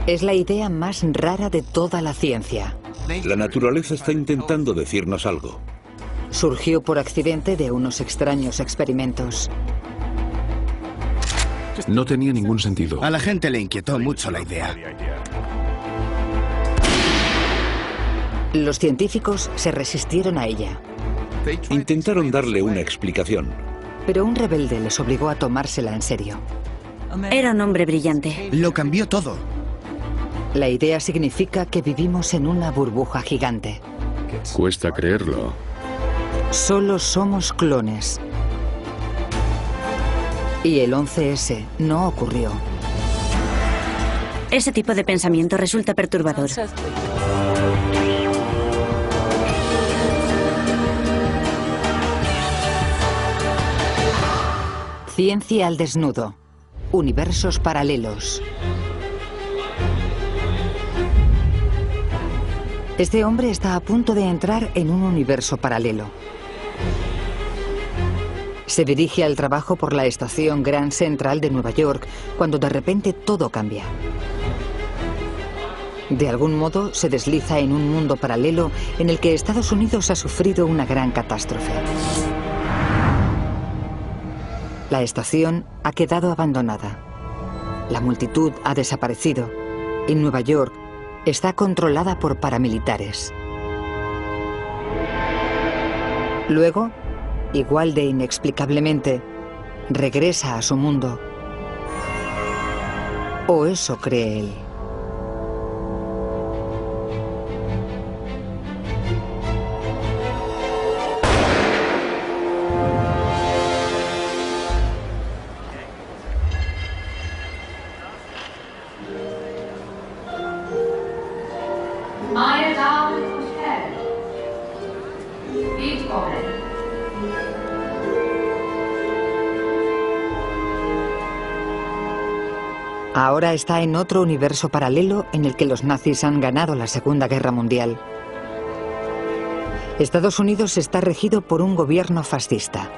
Es la idea más rara de toda la ciencia. La naturaleza está intentando decirnos algo. Surgió por accidente de unos extraños experimentos. No tenía ningún sentido. A la gente le inquietó mucho la idea. Los científicos se resistieron a ella. Intentaron darle una explicación. Pero un rebelde les obligó a tomársela en serio. Era un hombre brillante. Lo cambió todo. La idea significa que vivimos en una burbuja gigante. Cuesta creerlo. Solo somos clones. Y el 11S no ocurrió. Ese tipo de pensamiento resulta perturbador. Ciencia al desnudo. Universos paralelos. Este hombre está a punto de entrar en un universo paralelo. Se dirige al trabajo por la estación Grand Central de Nueva York cuando de repente todo cambia. De algún modo se desliza en un mundo paralelo en el que Estados Unidos ha sufrido una gran catástrofe. La estación ha quedado abandonada. La multitud ha desaparecido y Nueva York está controlada por paramilitares. Luego, igual de inexplicablemente, regresa a su mundo. O eso cree él. Meine Damen und Herren, willkommen. Ahora está en otro universo paralelo en el que los nazis han ganado la Segunda Guerra Mundial. Estados Unidos está regido por un gobierno fascista.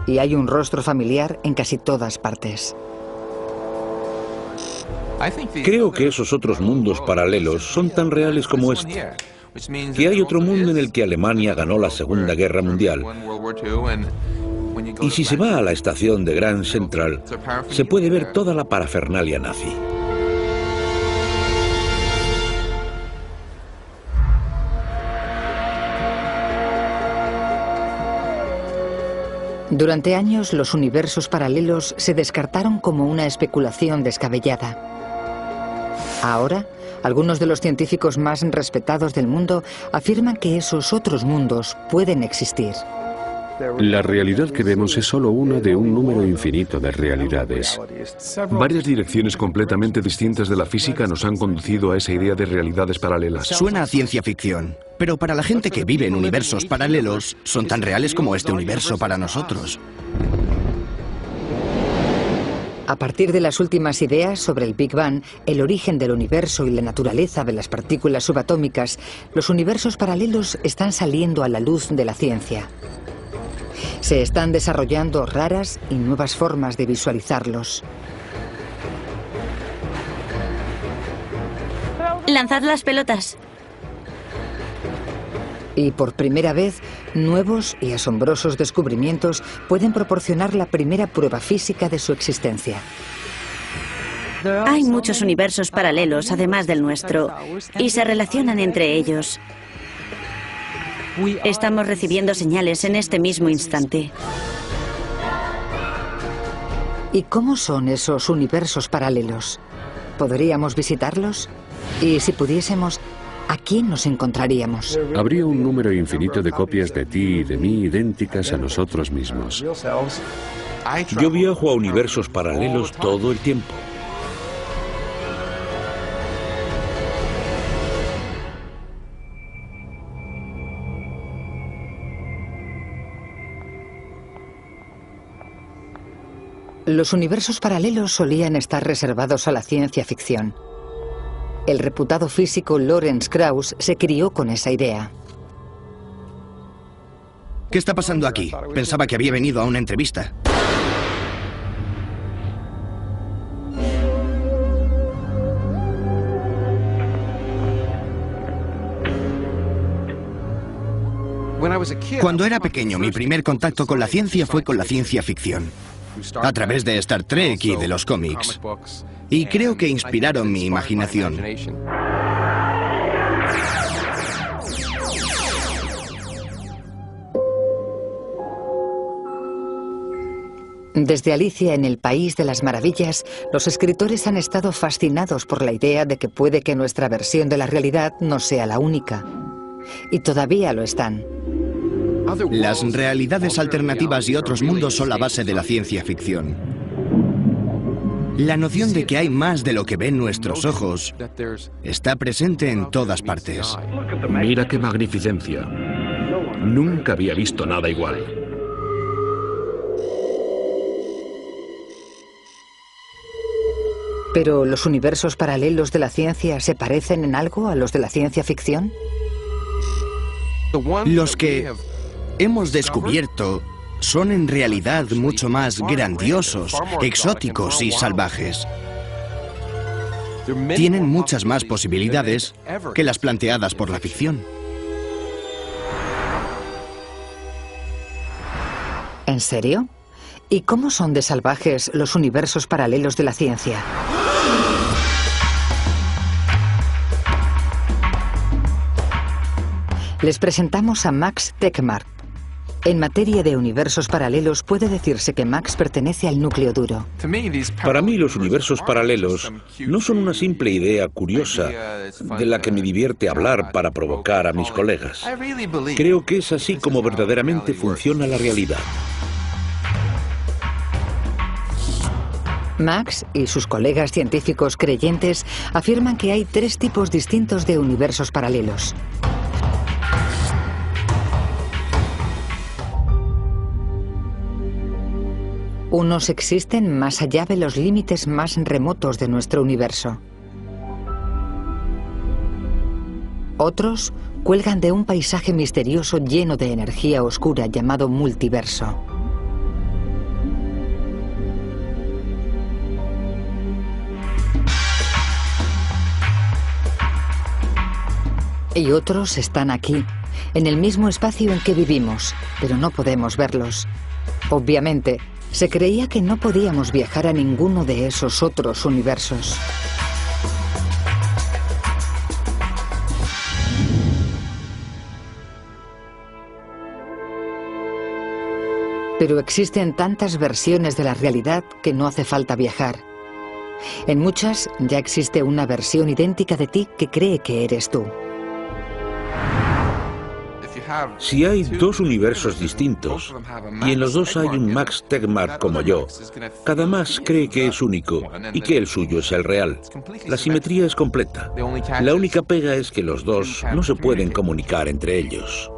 Y hay un rostro familiar en casi todas partes. Creo que esos otros mundos paralelos son tan reales como este. Que hay otro mundo en el que Alemania ganó la Segunda Guerra Mundial. Y si se va a la estación de Grand Central, se puede ver toda la parafernalia nazi. Durante años, los universos paralelos se descartaron como una especulación descabellada. Ahora, algunos de los científicos más respetados del mundo afirman que esos otros mundos pueden existir. La realidad que vemos es solo una de un número infinito de realidades. Varias direcciones completamente distintas de la física nos han conducido a esa idea de realidades paralelas. Suena a ciencia ficción, pero para la gente que vive en universos paralelos, son tan reales como este universo para nosotros. A partir de las últimas ideas sobre el Big Bang, el origen del universo y la naturaleza de las partículas subatómicas, los universos paralelos están saliendo a la luz de la ciencia. Se están desarrollando raras y nuevas formas de visualizarlos. Lanzad las pelotas. Y por primera vez, nuevos y asombrosos descubrimientos pueden proporcionar la primera prueba física de su existencia. Hay muchos universos paralelos, además del nuestro, y se relacionan entre ellos. Estamos recibiendo señales en este mismo instante. ¿Y cómo son esos universos paralelos? ¿Podríamos visitarlos? Y si pudiésemos, ¿a quién nos encontraríamos? Habría un número infinito de copias de ti y de mí idénticas a nosotros mismos. Yo viajo a universos paralelos todo el tiempo. Los universos paralelos solían estar reservados a la ciencia ficción. El reputado físico Lawrence Krauss se crió con esa idea. ¿Qué está pasando aquí? Pensaba que había venido a una entrevista. Cuando era pequeño, mi primer contacto con la ciencia fue con la ciencia ficción, a través de Star Trek y de los cómics. Y creo que inspiraron mi imaginación. Desde Alicia en el País de las Maravillas, los escritores han estado fascinados por la idea de que puede que nuestra versión de la realidad no sea la única. Y todavía lo están. Las realidades alternativas y otros mundos son la base de la ciencia ficción. La noción de que hay más de lo que ven nuestros ojos está presente en todas partes. Mira qué magnificencia. Nunca había visto nada igual. ¿Pero los universos paralelos de la ciencia se parecen en algo a los de la ciencia ficción? Los que hemos descubierto son en realidad mucho más grandiosos, exóticos y salvajes. Tienen muchas más posibilidades que las planteadas por la ficción. ¿En serio? ¿Y cómo son de salvajes los universos paralelos de la ciencia? Les presentamos a Max Tegmark. En materia de universos paralelos, puede decirse que Max pertenece al núcleo duro. Para mí, los universos paralelos no son una simple idea curiosa de la que me divierte hablar para provocar a mis colegas. Creo que es así como verdaderamente funciona la realidad. Max y sus colegas científicos creyentes afirman que hay 3 tipos distintos de universos paralelos. Unos existen más allá de los límites más remotos de nuestro universo. Otros cuelgan de un paisaje misterioso lleno de energía oscura llamado multiverso. Y otros están aquí, en el mismo espacio en que vivimos, pero no podemos verlos. Obviamente, se creía que no podíamos viajar a ninguno de esos otros universos. Pero existen tantas versiones de la realidad que no hace falta viajar. En muchas ya existe una versión idéntica de ti que cree que eres tú. Si hay 2 universos distintos, y en los 2 hay un Max Tegmark como yo, cada Max cree que es único y que el suyo es el real. La simetría es completa. La única pega es que los 2 no se pueden comunicar entre ellos.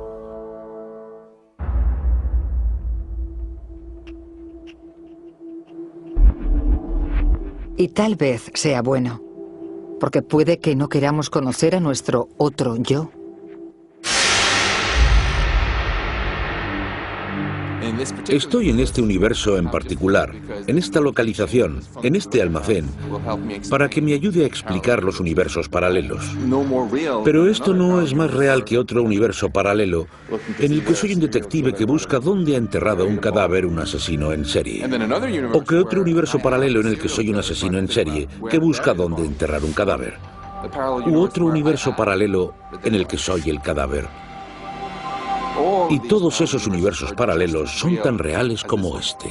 Y tal vez sea bueno, porque puede que no queramos conocer a nuestro otro yo. Estoy en este universo en particular, en esta localización, en este almacén, para que me ayude a explicar los universos paralelos. Pero esto no es más real que otro universo paralelo, en el que soy un detective que busca dónde ha enterrado un cadáver un asesino en serie. O que otro universo paralelo en el que soy un asesino en serie que busca dónde enterrar un cadáver. U otro universo paralelo en el que soy el cadáver. Y todos esos universos paralelos son tan reales como este.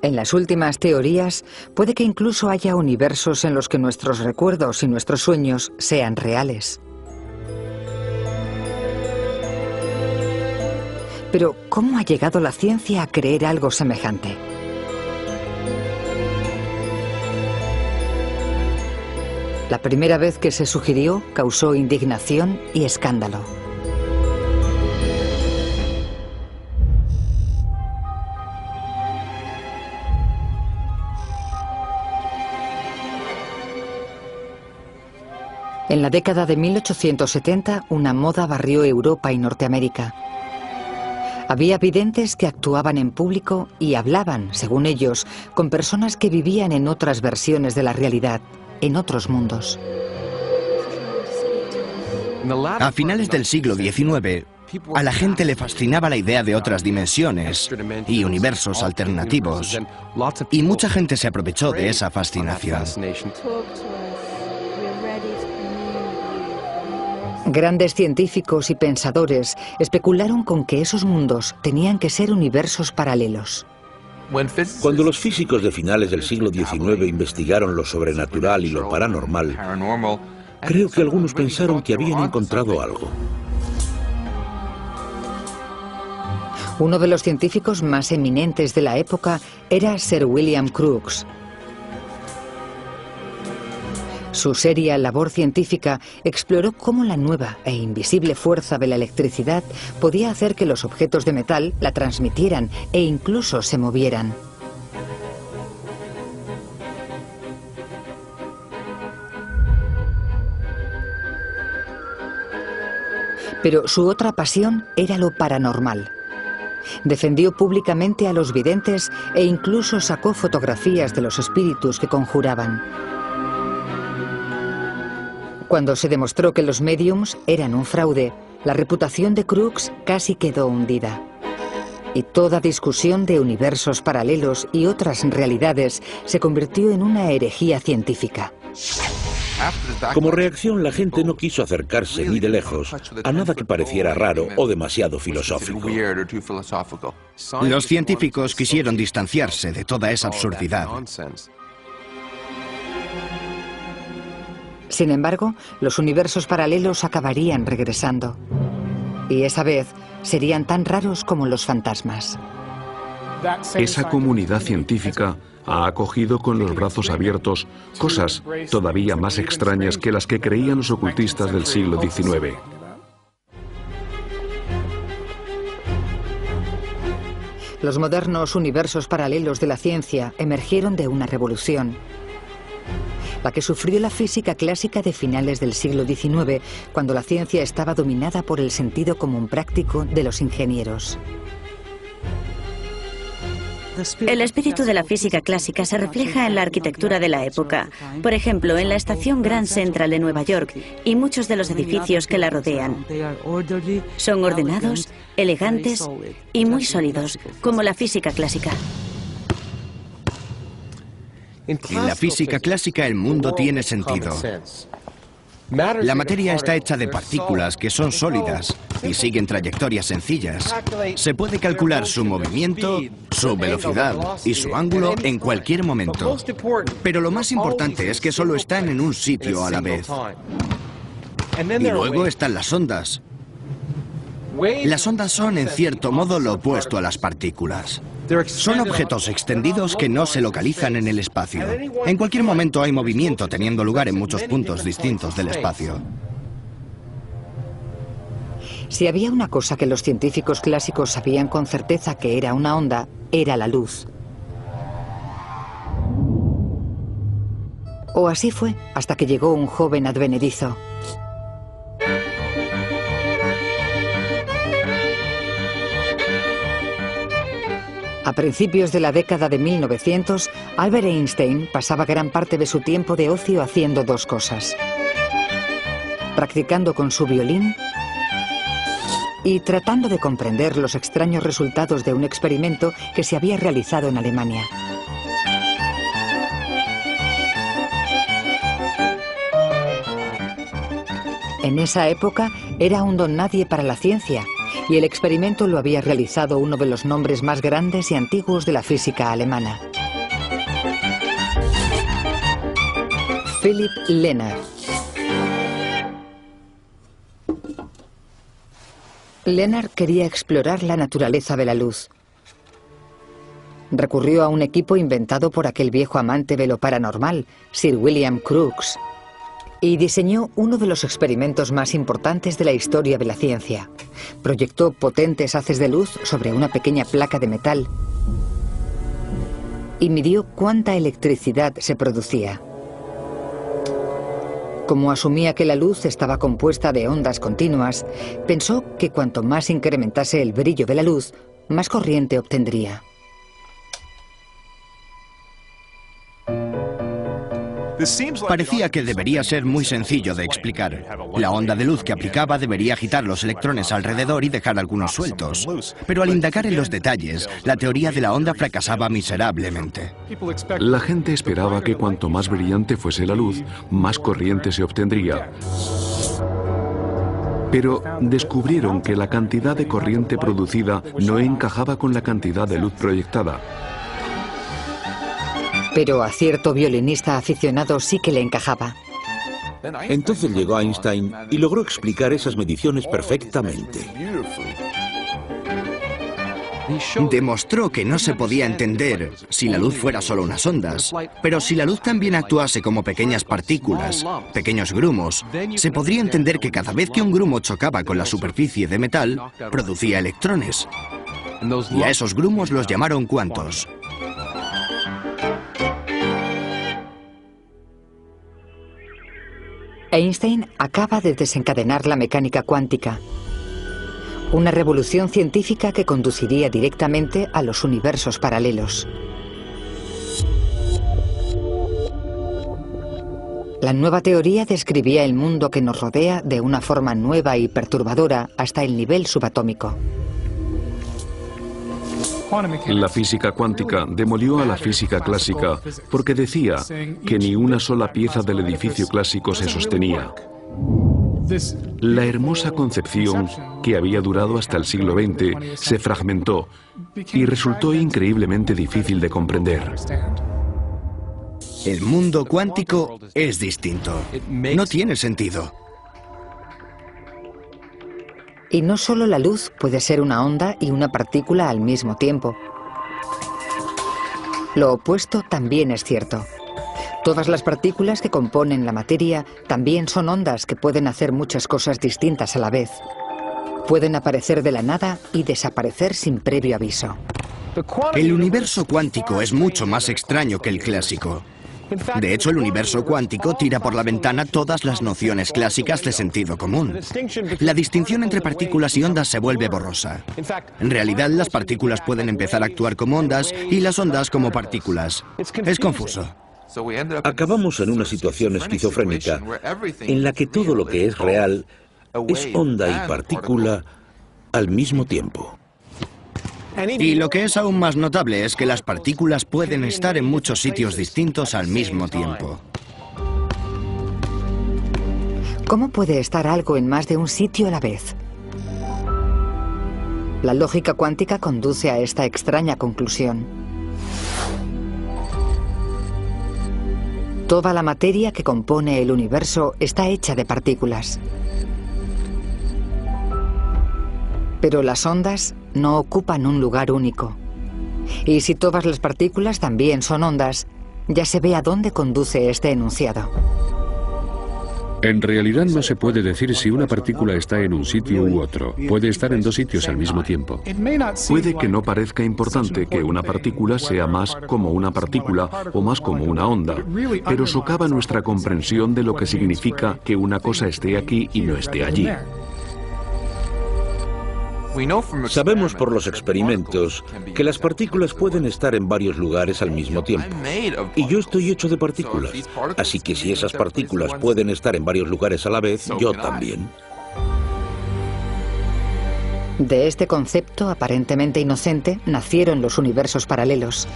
En las últimas teorías, puede que incluso haya universos en los que nuestros recuerdos y nuestros sueños sean reales. Pero, ¿cómo ha llegado la ciencia a creer algo semejante? La primera vez que se sugirió causó indignación y escándalo. En la década de 1870, una moda barrió Europa y Norteamérica. Había videntes que actuaban en público y hablaban, según ellos, con personas que vivían en otras versiones de la realidad, en otros mundos. A finales del siglo XIX, a la gente le fascinaba la idea de otras dimensiones y universos alternativos, y mucha gente se aprovechó de esa fascinación. Grandes científicos y pensadores especularon con que esos mundos tenían que ser universos paralelos. Cuando los físicos de finales del siglo XIX investigaron lo sobrenatural y lo paranormal, creo que algunos pensaron que habían encontrado algo. Uno de los científicos más eminentes de la época era Sir William Crookes. Su seria labor científica exploró cómo la nueva e invisible fuerza de la electricidad podía hacer que los objetos de metal la transmitieran e incluso se movieran. Pero su otra pasión era lo paranormal. Defendió públicamente a los videntes e incluso sacó fotografías de los espíritus que conjuraban. Cuando se demostró que los médiums eran un fraude, la reputación de Crookes casi quedó hundida. Y toda discusión de universos paralelos y otras realidades se convirtió en una herejía científica. Como reacción, la gente no quiso acercarse ni de lejos a nada que pareciera raro o demasiado filosófico. Los científicos quisieron distanciarse de toda esa absurdidad. Sin embargo, los universos paralelos acabarían regresando. Y esa vez serían tan raros como los fantasmas. Esa comunidad científica ha acogido con los brazos abiertos cosas todavía más extrañas que las que creían los ocultistas del siglo XIX. Los modernos universos paralelos de la ciencia emergieron de una revolución, la que sufrió la física clásica de finales del siglo XIX, cuando la ciencia estaba dominada por el sentido común práctico de los ingenieros. El espíritu de la física clásica se refleja en la arquitectura de la época. Por ejemplo, en la estación Grand Central de Nueva York y muchos de los edificios que la rodean. Son ordenados, elegantes y muy sólidos, como la física clásica. En la física clásica el mundo tiene sentido. La materia está hecha de partículas que son sólidas y siguen trayectorias sencillas. Se puede calcular su movimiento, su velocidad y su ángulo en cualquier momento. Pero lo más importante es que solo están en un sitio a la vez. Y luego están las ondas. Las ondas son, en cierto modo, lo opuesto a las partículas. Son objetos extendidos que no se localizan en el espacio. En cualquier momento hay movimiento teniendo lugar en muchos puntos distintos del espacio. Si había una cosa que los científicos clásicos sabían con certeza que era una onda, era la luz. O así fue hasta que llegó un joven advenedizo. A principios de la década de 1900, Albert Einstein pasaba gran parte de su tiempo de ocio haciendo dos cosas: practicando con su violín y tratando de comprender los extraños resultados de un experimento que se había realizado en Alemania. En esa época era un don nadie para la ciencia, y el experimento lo había realizado uno de los nombres más grandes y antiguos de la física alemana: Philipp Lenard. Lenard quería explorar la naturaleza de la luz. Recurrió a un equipo inventado por aquel viejo amante de lo paranormal, Sir William Crookes, y diseñó uno de los experimentos más importantes de la historia de la ciencia. Proyectó potentes haces de luz sobre una pequeña placa de metal y midió cuánta electricidad se producía. Como asumía que la luz estaba compuesta de ondas continuas, pensó que cuanto más incrementase el brillo de la luz, más corriente obtendría. Parecía que debería ser muy sencillo de explicar. La onda de luz que aplicaba debería agitar los electrones alrededor y dejar algunos sueltos. Pero al indagar en los detalles, la teoría de la onda fracasaba miserablemente. La gente esperaba que cuanto más brillante fuese la luz, más corriente se obtendría. Pero descubrieron que la cantidad de corriente producida no encajaba con la cantidad de luz proyectada. Pero a cierto violinista aficionado sí que le encajaba. Entonces llegó Einstein y logró explicar esas mediciones perfectamente. Demostró que no se podía entender si la luz fuera solo unas ondas, pero si la luz también actuase como pequeñas partículas, pequeños grumos, se podría entender que cada vez que un grumo chocaba con la superficie de metal, producía electrones. Y a esos grumos los llamaron cuantos. Einstein acaba de desencadenar la mecánica cuántica, una revolución científica que conduciría directamente a los universos paralelos. La nueva teoría describía el mundo que nos rodea de una forma nueva y perturbadora hasta el nivel subatómico. La física cuántica demolió a la física clásica porque decía que ni una sola pieza del edificio clásico se sostenía. La hermosa concepción, que había durado hasta el siglo XX, se fragmentó y resultó increíblemente difícil de comprender. El mundo cuántico es distinto. No tiene sentido. Y no solo la luz puede ser una onda y una partícula al mismo tiempo. Lo opuesto también es cierto. Todas las partículas que componen la materia también son ondas que pueden hacer muchas cosas distintas a la vez. Pueden aparecer de la nada y desaparecer sin previo aviso. El universo cuántico es mucho más extraño que el clásico. De hecho, el universo cuántico tira por la ventana todas las nociones clásicas de sentido común. La distinción entre partículas y ondas se vuelve borrosa. En realidad, las partículas pueden empezar a actuar como ondas y las ondas como partículas. Es confuso. Acabamos en una situación esquizofrénica en la que todo lo que es real es onda y partícula al mismo tiempo. Y lo que es aún más notable es que las partículas pueden estar en muchos sitios distintos al mismo tiempo. ¿Cómo puede estar algo en más de un sitio a la vez? La lógica cuántica conduce a esta extraña conclusión. Toda la materia que compone el universo está hecha de partículas. Pero las ondas no ocupan un lugar único. Y si todas las partículas también son ondas, ya se ve a dónde conduce este enunciado. En realidad no se puede decir si una partícula está en un sitio u otro. Puede estar en dos sitios al mismo tiempo. Puede que no parezca importante que una partícula sea más como una partícula o más como una onda, pero socava nuestra comprensión de lo que significa que una cosa esté aquí y no esté allí. Sabemos por los experimentos que las partículas pueden estar en varios lugares al mismo tiempo. Y yo estoy hecho de partículas. Así que si esas partículas pueden estar en varios lugares a la vez, yo también. De este concepto aparentemente inocente nacieron los universos paralelos.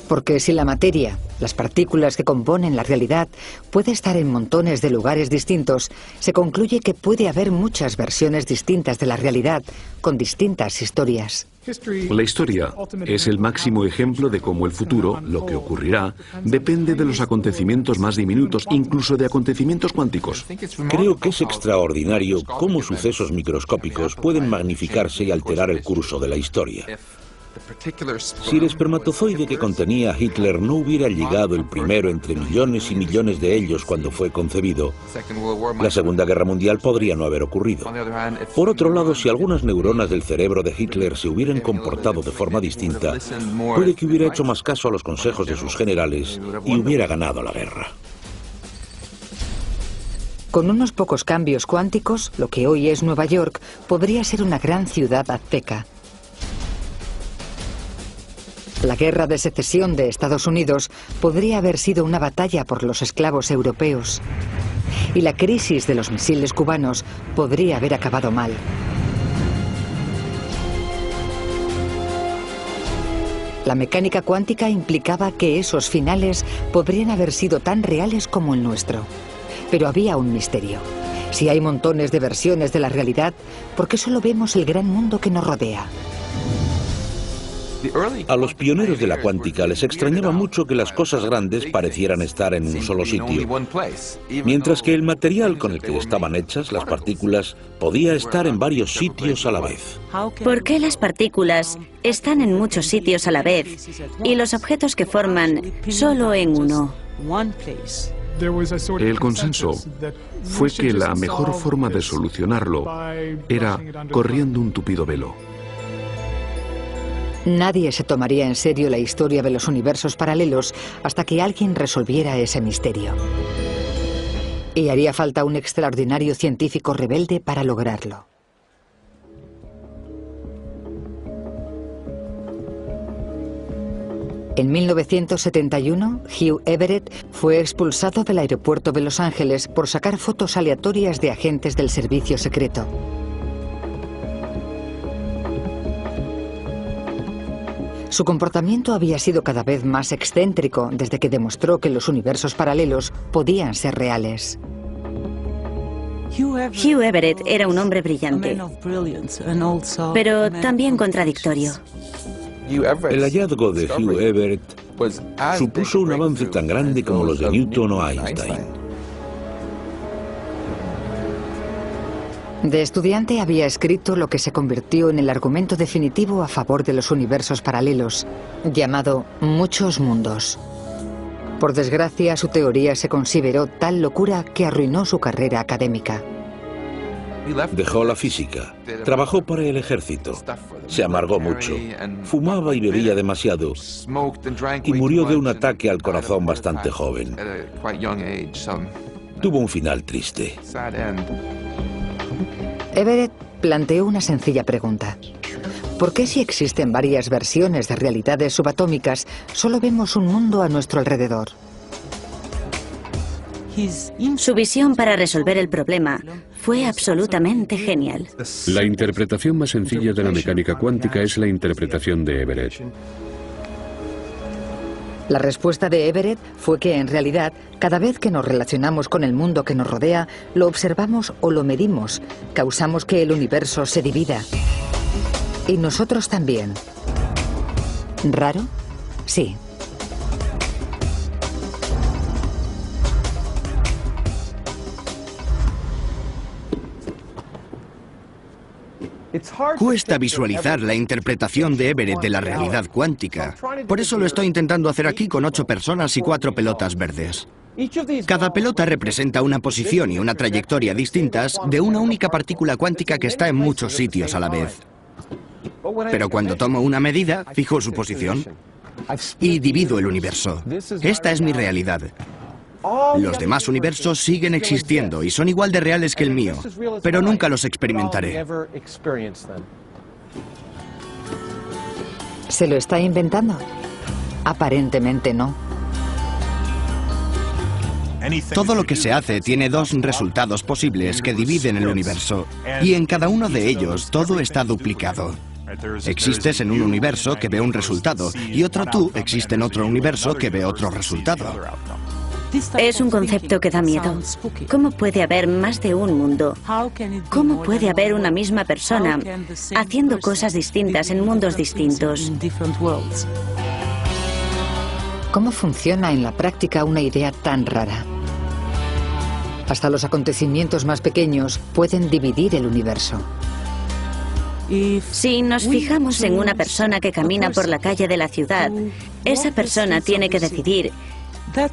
Porque si la materia, las partículas que componen la realidad, puede estar en montones de lugares distintos, se concluye que puede haber muchas versiones distintas de la realidad, con distintas historias. La historia es el máximo ejemplo de cómo el futuro, lo que ocurrirá, depende de los acontecimientos más diminutos, incluso de acontecimientos cuánticos. Creo que es extraordinario cómo sucesos microscópicos pueden magnificarse y alterar el curso de la historia. Si el espermatozoide que contenía a Hitler no hubiera llegado el primero entre millones y millones de ellos cuando fue concebido, la Segunda Guerra Mundial podría no haber ocurrido. Por otro lado, si algunas neuronas del cerebro de Hitler se hubieran comportado de forma distinta, puede que hubiera hecho más caso a los consejos de sus generales y hubiera ganado la guerra. Con unos pocos cambios cuánticos, lo que hoy es Nueva York podría ser una gran ciudad azteca. La guerra de secesión de Estados Unidos podría haber sido una batalla por los esclavos europeos. Y la crisis de los misiles cubanos podría haber acabado mal. La mecánica cuántica implicaba que esos finales podrían haber sido tan reales como el nuestro. Pero había un misterio. Si hay montones de versiones de la realidad, ¿por qué solo vemos el gran mundo que nos rodea? A los pioneros de la cuántica les extrañaba mucho que las cosas grandes parecieran estar en un solo sitio, mientras que el material con el que estaban hechas, las partículas, podía estar en varios sitios a la vez. ¿Por qué las partículas están en muchos sitios a la vez y los objetos que forman solo en uno? El consenso fue que la mejor forma de solucionarlo era corriendo un tupido velo. Nadie se tomaría en serio la historia de los universos paralelos hasta que alguien resolviera ese misterio. Y haría falta un extraordinario científico rebelde para lograrlo. En 1971, Hugh Everett fue expulsado del aeropuerto de Los Ángeles por sacar fotos aleatorias de agentes del servicio secreto. Su comportamiento había sido cada vez más excéntrico desde que demostró que los universos paralelos podían ser reales. Hugh Everett era un hombre brillante, pero también contradictorio. El hallazgo de Hugh Everett supuso un avance tan grande como los de Newton o Einstein. De estudiante había escrito lo que se convirtió en el argumento definitivo a favor de los universos paralelos, llamado Muchos Mundos. Por desgracia, su teoría se consideró tal locura que arruinó su carrera académica. Dejó la física, trabajó para el ejército, se amargó mucho, fumaba y bebía demasiado y murió de un ataque al corazón bastante joven. Tuvo un final triste. Everett planteó una sencilla pregunta. ¿Por qué si existen varias versiones de realidades subatómicas, solo vemos un mundo a nuestro alrededor? Su visión para resolver el problema fue absolutamente genial. La interpretación más sencilla de la mecánica cuántica es la interpretación de Everett. La respuesta de Everett fue que, en realidad, cada vez que nos relacionamos con el mundo que nos rodea, lo observamos o lo medimos, causamos que el universo se divida. Y nosotros también. ¿Raro? Sí. Cuesta visualizar la interpretación de Everett de la realidad cuántica. Por eso lo estoy intentando hacer aquí con 8 personas y 4 pelotas verdes. Cada pelota representa una posición y una trayectoria distintas de una única partícula cuántica que está en muchos sitios a la vez. Pero cuando tomo una medida, fijo su posición y divido el universo. Esta es mi realidad. Los demás universos siguen existiendo y son igual de reales que el mío, pero nunca los experimentaré. ¿Se lo está inventando? Aparentemente no. Todo lo que se hace tiene 2 resultados posibles que dividen el universo, y en cada uno de ellos todo está duplicado. Existes en un universo que ve un resultado, y otro tú existe en otro universo que ve otro resultado. Es un concepto que da miedo. ¿Cómo puede haber más de un mundo? ¿Cómo puede haber una misma persona haciendo cosas distintas en mundos distintos? ¿Cómo funciona en la práctica una idea tan rara? Hasta los acontecimientos más pequeños pueden dividir el universo. Si nos fijamos en una persona que camina por la calle de la ciudad, esa persona tiene que decidir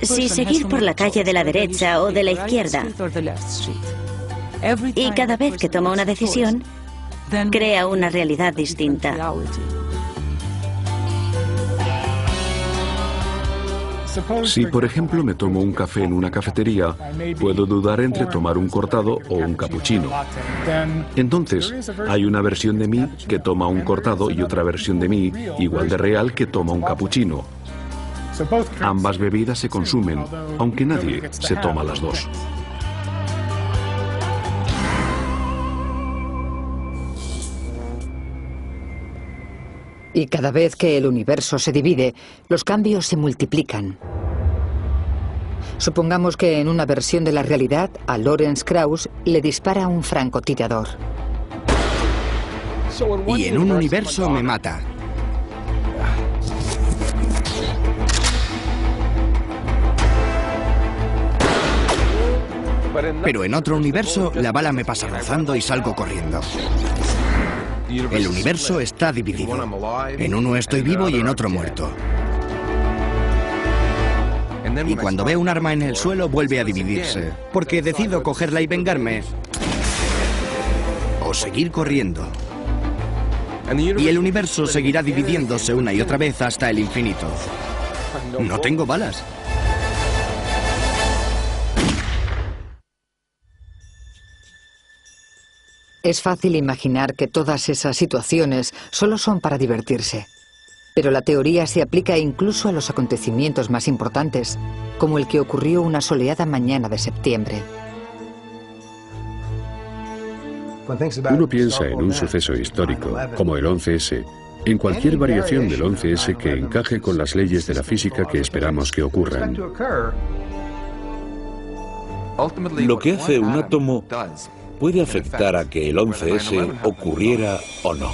si seguir por la calle de la derecha o de la izquierda. Y cada vez que toma una decisión, crea una realidad distinta. Si, por ejemplo, me tomo un café en una cafetería, puedo dudar entre tomar un cortado o un cappuccino. Entonces, hay una versión de mí que toma un cortado y otra versión de mí, igual de real, que toma un cappuccino. Ambas bebidas se consumen, aunque nadie se toma las dos. Y cada vez que el universo se divide, los cambios se multiplican. Supongamos que en una versión de la realidad a Lawrence Krauss le dispara un francotirador. Y en un universo me mata. Pero en otro universo la bala me pasa rozando y salgo corriendo. El universo está dividido. En uno estoy vivo y en otro muerto. Y cuando veo un arma en el suelo vuelve a dividirse, porque decido cogerla y vengarme. O seguir corriendo. Y el universo seguirá dividiéndose una y otra vez hasta el infinito. No tengo balas. Es fácil imaginar que todas esas situaciones solo son para divertirse. Pero la teoría se aplica incluso a los acontecimientos más importantes, como el que ocurrió una soleada mañana de septiembre. Uno piensa en un suceso histórico, como el 11S, en cualquier variación del 11S que encaje con las leyes de la física que esperamos que ocurran. Lo que hace un átomo puede afectar a que el 11S ocurriera o no.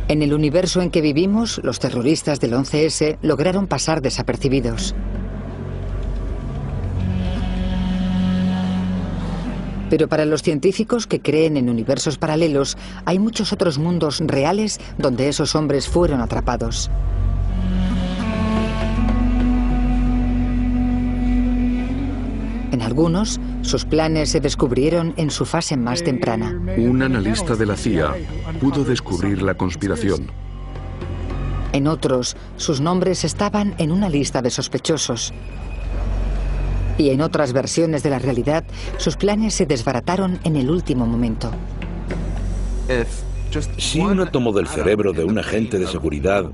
En el universo en que vivimos, los terroristas del 11S lograron pasar desapercibidos. Pero para los científicos que creen en universos paralelos, hay muchos otros mundos reales donde esos hombres fueron atrapados. En algunos, sus planes se descubrieron en su fase más temprana. Un analista de la CIA pudo descubrir la conspiración. En otros, sus nombres estaban en una lista de sospechosos. Y en otras versiones de la realidad, sus planes se desbarataron en el último momento. Si un átomo del cerebro de un agente de seguridad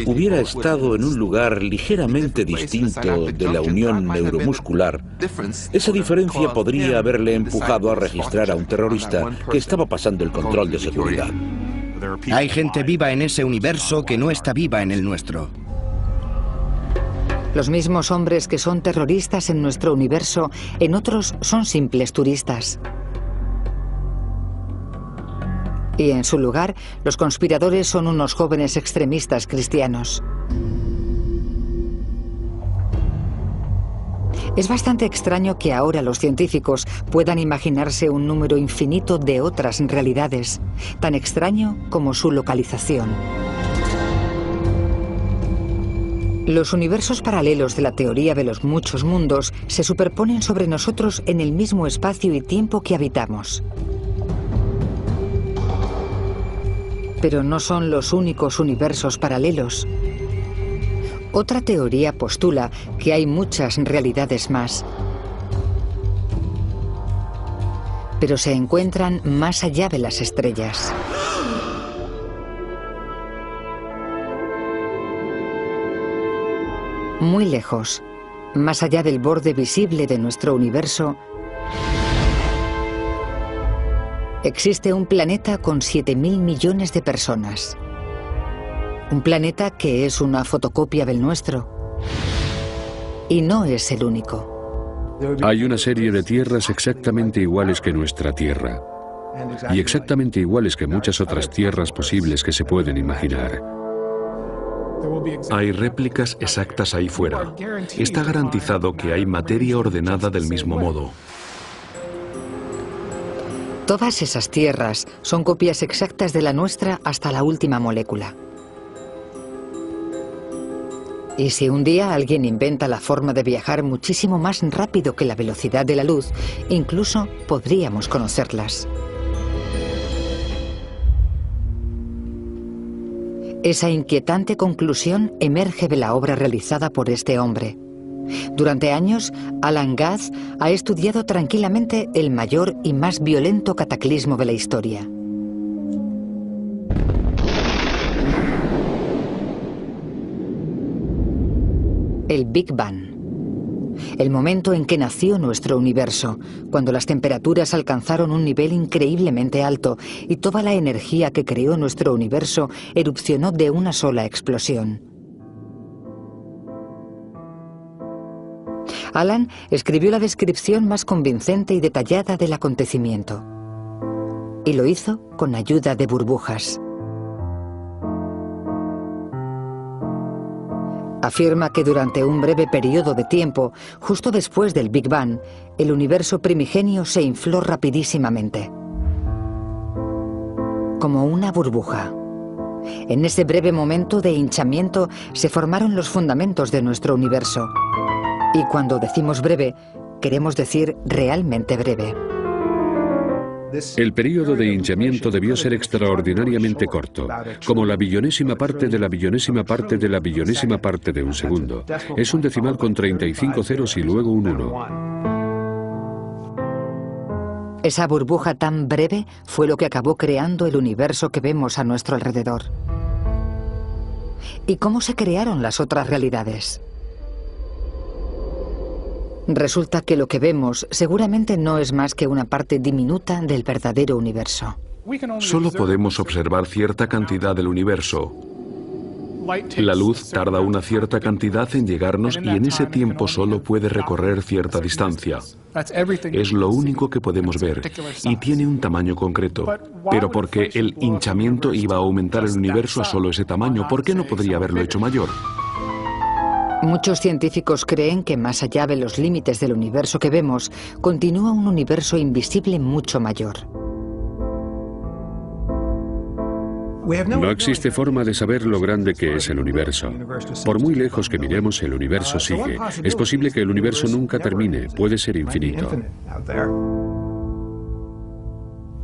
hubiera estado en un lugar ligeramente distinto de la unión neuromuscular, esa diferencia podría haberle empujado a registrar a un terrorista que estaba pasando el control de seguridad. Hay gente viva en ese universo que no está viva en el nuestro. Los mismos hombres que son terroristas en nuestro universo, en otros son simples turistas. Y en su lugar, los conspiradores son unos jóvenes extremistas cristianos. Es bastante extraño que ahora los científicos puedan imaginarse un número infinito de otras realidades, tan extraño como su localización. Los universos paralelos de la teoría de los muchos mundos se superponen sobre nosotros en el mismo espacio y tiempo que habitamos. Pero no son los únicos universos paralelos. Otra teoría postula que hay muchas realidades más, pero se encuentran más allá de las estrellas. Muy lejos, más allá del borde visible de nuestro universo, existe un planeta con 7.000 millones de personas. Un planeta que es una fotocopia del nuestro. Y no es el único. Hay una serie de tierras exactamente iguales que nuestra Tierra. Y exactamente iguales que muchas otras tierras posibles que se pueden imaginar. Hay réplicas exactas ahí fuera. Está garantizado que hay materia ordenada del mismo modo. Todas esas tierras son copias exactas de la nuestra hasta la última molécula. Y si un día alguien inventa la forma de viajar muchísimo más rápido que la velocidad de la luz, incluso podríamos conocerlas. Esa inquietante conclusión emerge de la obra realizada por este hombre. Durante años, Alan Guth ha estudiado tranquilamente el mayor y más violento cataclismo de la historia. El Big Bang. El momento en que nació nuestro universo, cuando las temperaturas alcanzaron un nivel increíblemente alto y toda la energía que creó nuestro universo erupcionó de una sola explosión. Alan escribió la descripción más convincente y detallada del acontecimiento. Y lo hizo con ayuda de burbujas. Afirma que durante un breve periodo de tiempo, justo después del Big Bang, el universo primigenio se infló rapidísimamente. Como una burbuja. En ese breve momento de hinchamiento se formaron los fundamentos de nuestro universo. Y cuando decimos breve, queremos decir realmente breve. El período de hinchamiento debió ser extraordinariamente corto, como la billonésima parte de la billonésima parte de la billonésima parte de un segundo. Es un decimal con 35 ceros y luego un 1. Esa burbuja tan breve fue lo que acabó creando el universo que vemos a nuestro alrededor. ¿Y cómo se crearon las otras realidades? Resulta que lo que vemos seguramente no es más que una parte diminuta del verdadero universo. Solo podemos observar cierta cantidad del universo. La luz tarda una cierta cantidad en llegarnos y en ese tiempo solo puede recorrer cierta distancia. Es lo único que podemos ver y tiene un tamaño concreto. Pero porque el hinchamiento iba a aumentar el universo a solo ese tamaño, ¿por qué no podría haberlo hecho mayor? Muchos científicos creen que más allá de los límites del universo que vemos, continúa un universo invisible mucho mayor. No existe forma de saber lo grande que es el universo. Por muy lejos que miremos, el universo sigue. Es posible que el universo nunca termine, puede ser infinito.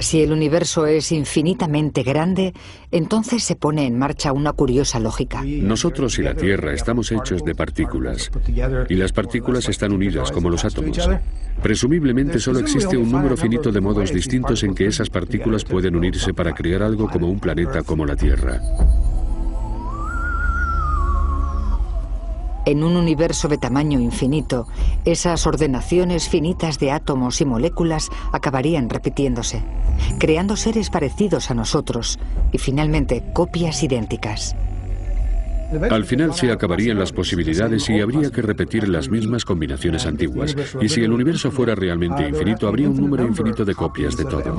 Si el universo es infinitamente grande, entonces se pone en marcha una curiosa lógica. Nosotros y la Tierra estamos hechos de partículas, y las partículas están unidas como los átomos. Presumiblemente solo existe un número finito de modos distintos en que esas partículas pueden unirse para crear algo como un planeta como la Tierra. En un universo de tamaño infinito, esas ordenaciones finitas de átomos y moléculas acabarían repitiéndose, creando seres parecidos a nosotros y finalmente copias idénticas. Al final se acabarían las posibilidades y habría que repetir las mismas combinaciones antiguas. Y si el universo fuera realmente infinito, habría un número infinito de copias de todo.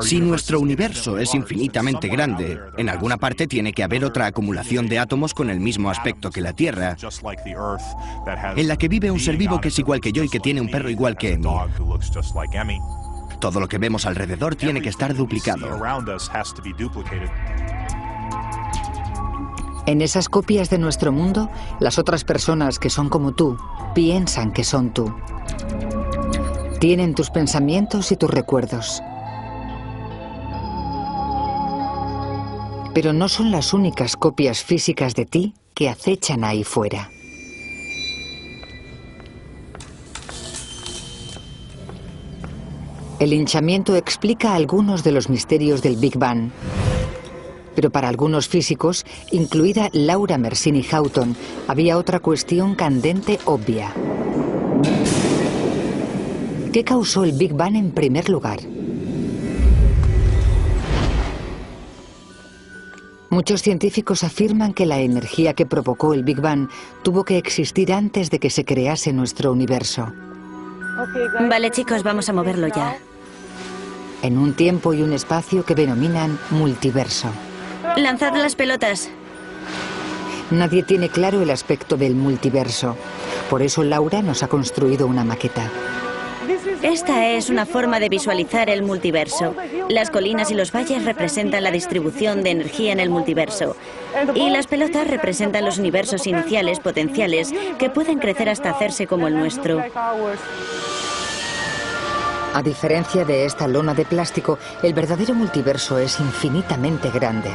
Si nuestro universo es infinitamente grande, en alguna parte tiene que haber otra acumulación de átomos con el mismo aspecto que la Tierra, en la que vive un ser vivo que es igual que yo y que tiene un perro igual que Emmy. Todo lo que vemos alrededor tiene que estar duplicado. En esas copias de nuestro mundo, las otras personas que son como tú, piensan que son tú. Tienen tus pensamientos y tus recuerdos. Pero no son las únicas copias físicas de ti que acechan ahí fuera. El hinchamiento explica algunos de los misterios del Big Bang. Pero para algunos físicos, incluida Laura Mersini Houghton, había otra cuestión candente obvia. ¿Qué causó el Big Bang en primer lugar? Muchos científicos afirman que la energía que provocó el Big Bang tuvo que existir antes de que se crease nuestro universo. Vale, chicos, vamos a moverlo ya. En un tiempo y un espacio que denominan multiverso. Lanzad las pelotas. Nadie tiene claro el aspecto del multiverso. Por eso Laura nos ha construido una maqueta. Esta es una forma de visualizar el multiverso. Las colinas y los valles representan la distribución de energía en el multiverso. Y las pelotas representan los universos iniciales potenciales que pueden crecer hasta hacerse como el nuestro. A diferencia de esta lona de plástico, el verdadero multiverso es infinitamente grande.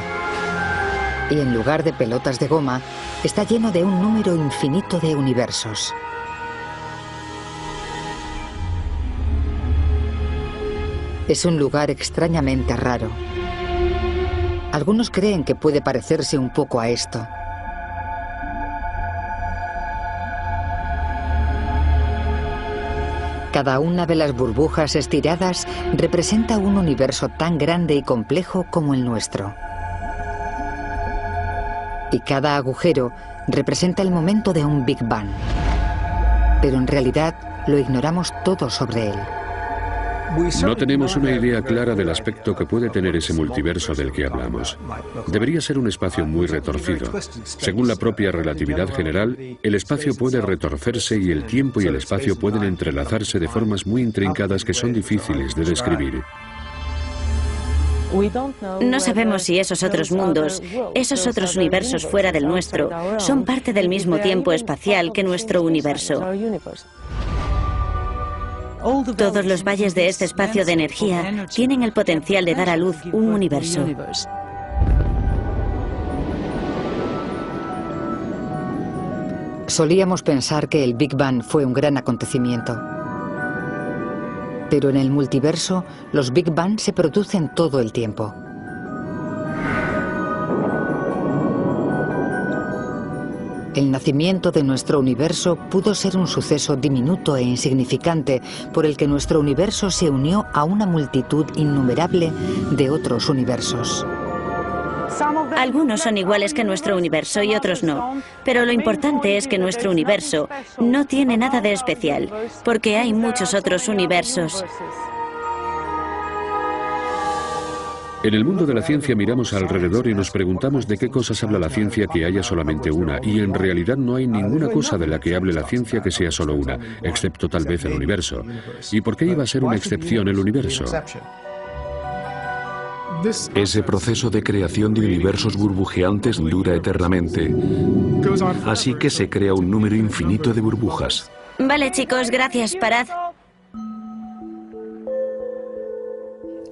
Y en lugar de pelotas de goma, está lleno de un número infinito de universos. Es un lugar extrañamente raro. Algunos creen que puede parecerse un poco a esto. Cada una de las burbujas estiradas representa un universo tan grande y complejo como el nuestro. Y cada agujero representa el momento de un Big Bang. Pero en realidad lo ignoramos todo sobre él. No tenemos una idea clara del aspecto que puede tener ese multiverso del que hablamos. Debería ser un espacio muy retorcido. Según la propia relatividad general, el espacio puede retorcerse y el tiempo y el espacio pueden entrelazarse de formas muy intrincadas que son difíciles de describir. No sabemos si esos otros mundos, esos otros universos fuera del nuestro, son parte del mismo tiempo espacial que nuestro universo. Todos los valles de este espacio de energía tienen el potencial de dar a luz un universo. Solíamos pensar que el Big Bang fue un gran acontecimiento. Pero en el multiverso, los Big Bang se producen todo el tiempo. El nacimiento de nuestro universo pudo ser un suceso diminuto e insignificante por el que nuestro universo se unió a una multitud innumerable de otros universos. Algunos son iguales que nuestro universo y otros no, pero lo importante es que nuestro universo no tiene nada de especial, porque hay muchos otros universos. En el mundo de la ciencia miramos alrededor y nos preguntamos de qué cosas habla la ciencia que haya solamente una, y en realidad no hay ninguna cosa de la que hable la ciencia que sea solo una, excepto tal vez el universo. ¿Y por qué iba a ser una excepción el universo? Ese proceso de creación de universos burbujeantes dura eternamente, así que se crea un número infinito de burbujas. Vale, chicos, gracias, parad.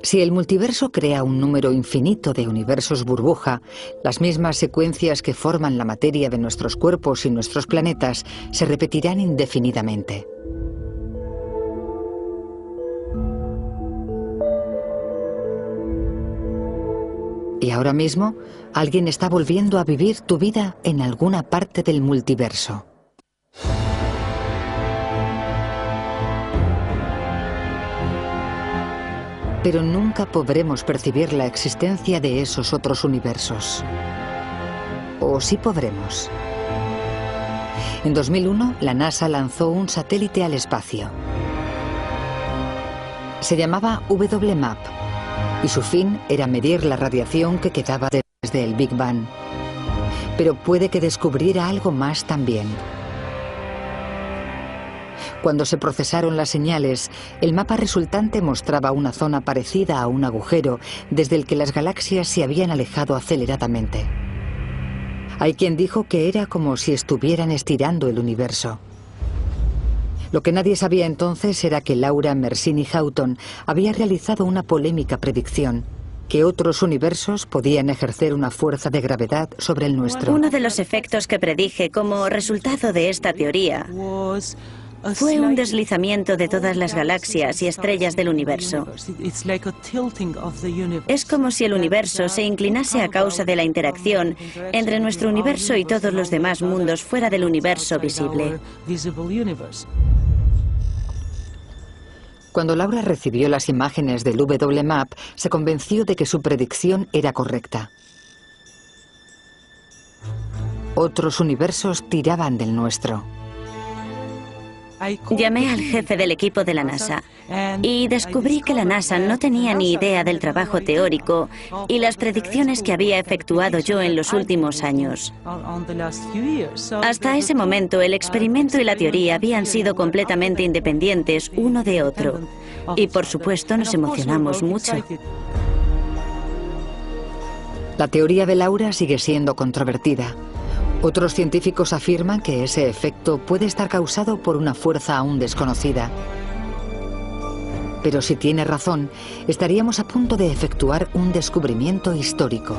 Si el multiverso crea un número infinito de universos burbuja, las mismas secuencias que forman la materia de nuestros cuerpos y nuestros planetas se repetirán indefinidamente. Y ahora mismo, alguien está volviendo a vivir tu vida en alguna parte del multiverso. Pero nunca podremos percibir la existencia de esos otros universos. ¿O sí podremos? En 2001, la NASA lanzó un satélite al espacio. Se llamaba WMAP, y su fin era medir la radiación que quedaba desde el Big Bang. Pero puede que descubriera algo más también. Cuando se procesaron las señales, el mapa resultante mostraba una zona parecida a un agujero desde el que las galaxias se habían alejado aceleradamente. Hay quien dijo que era como si estuvieran estirando el universo. Lo que nadie sabía entonces era que Laura Mersini-Houghton había realizado una polémica predicción, que otros universos podían ejercer una fuerza de gravedad sobre el nuestro. Uno de los efectos que predije como resultado de esta teoría fue un deslizamiento de todas las galaxias y estrellas del universo. Es como si el universo se inclinase a causa de la interacción entre nuestro universo y todos los demás mundos fuera del universo visible. Cuando Laura recibió las imágenes del WMAP, se convenció de que su predicción era correcta. Otros universos tiraban del nuestro. Llamé al jefe del equipo de la NASA y descubrí que la NASA no tenía ni idea del trabajo teórico y las predicciones que había efectuado yo en los últimos años. Hasta ese momento, el experimento y la teoría habían sido completamente independientes uno de otro. Y por supuesto nos emocionamos mucho. La teoría de Laura sigue siendo controvertida. Otros científicos afirman que ese efecto puede estar causado por una fuerza aún desconocida. Pero si tiene razón, estaríamos a punto de efectuar un descubrimiento histórico.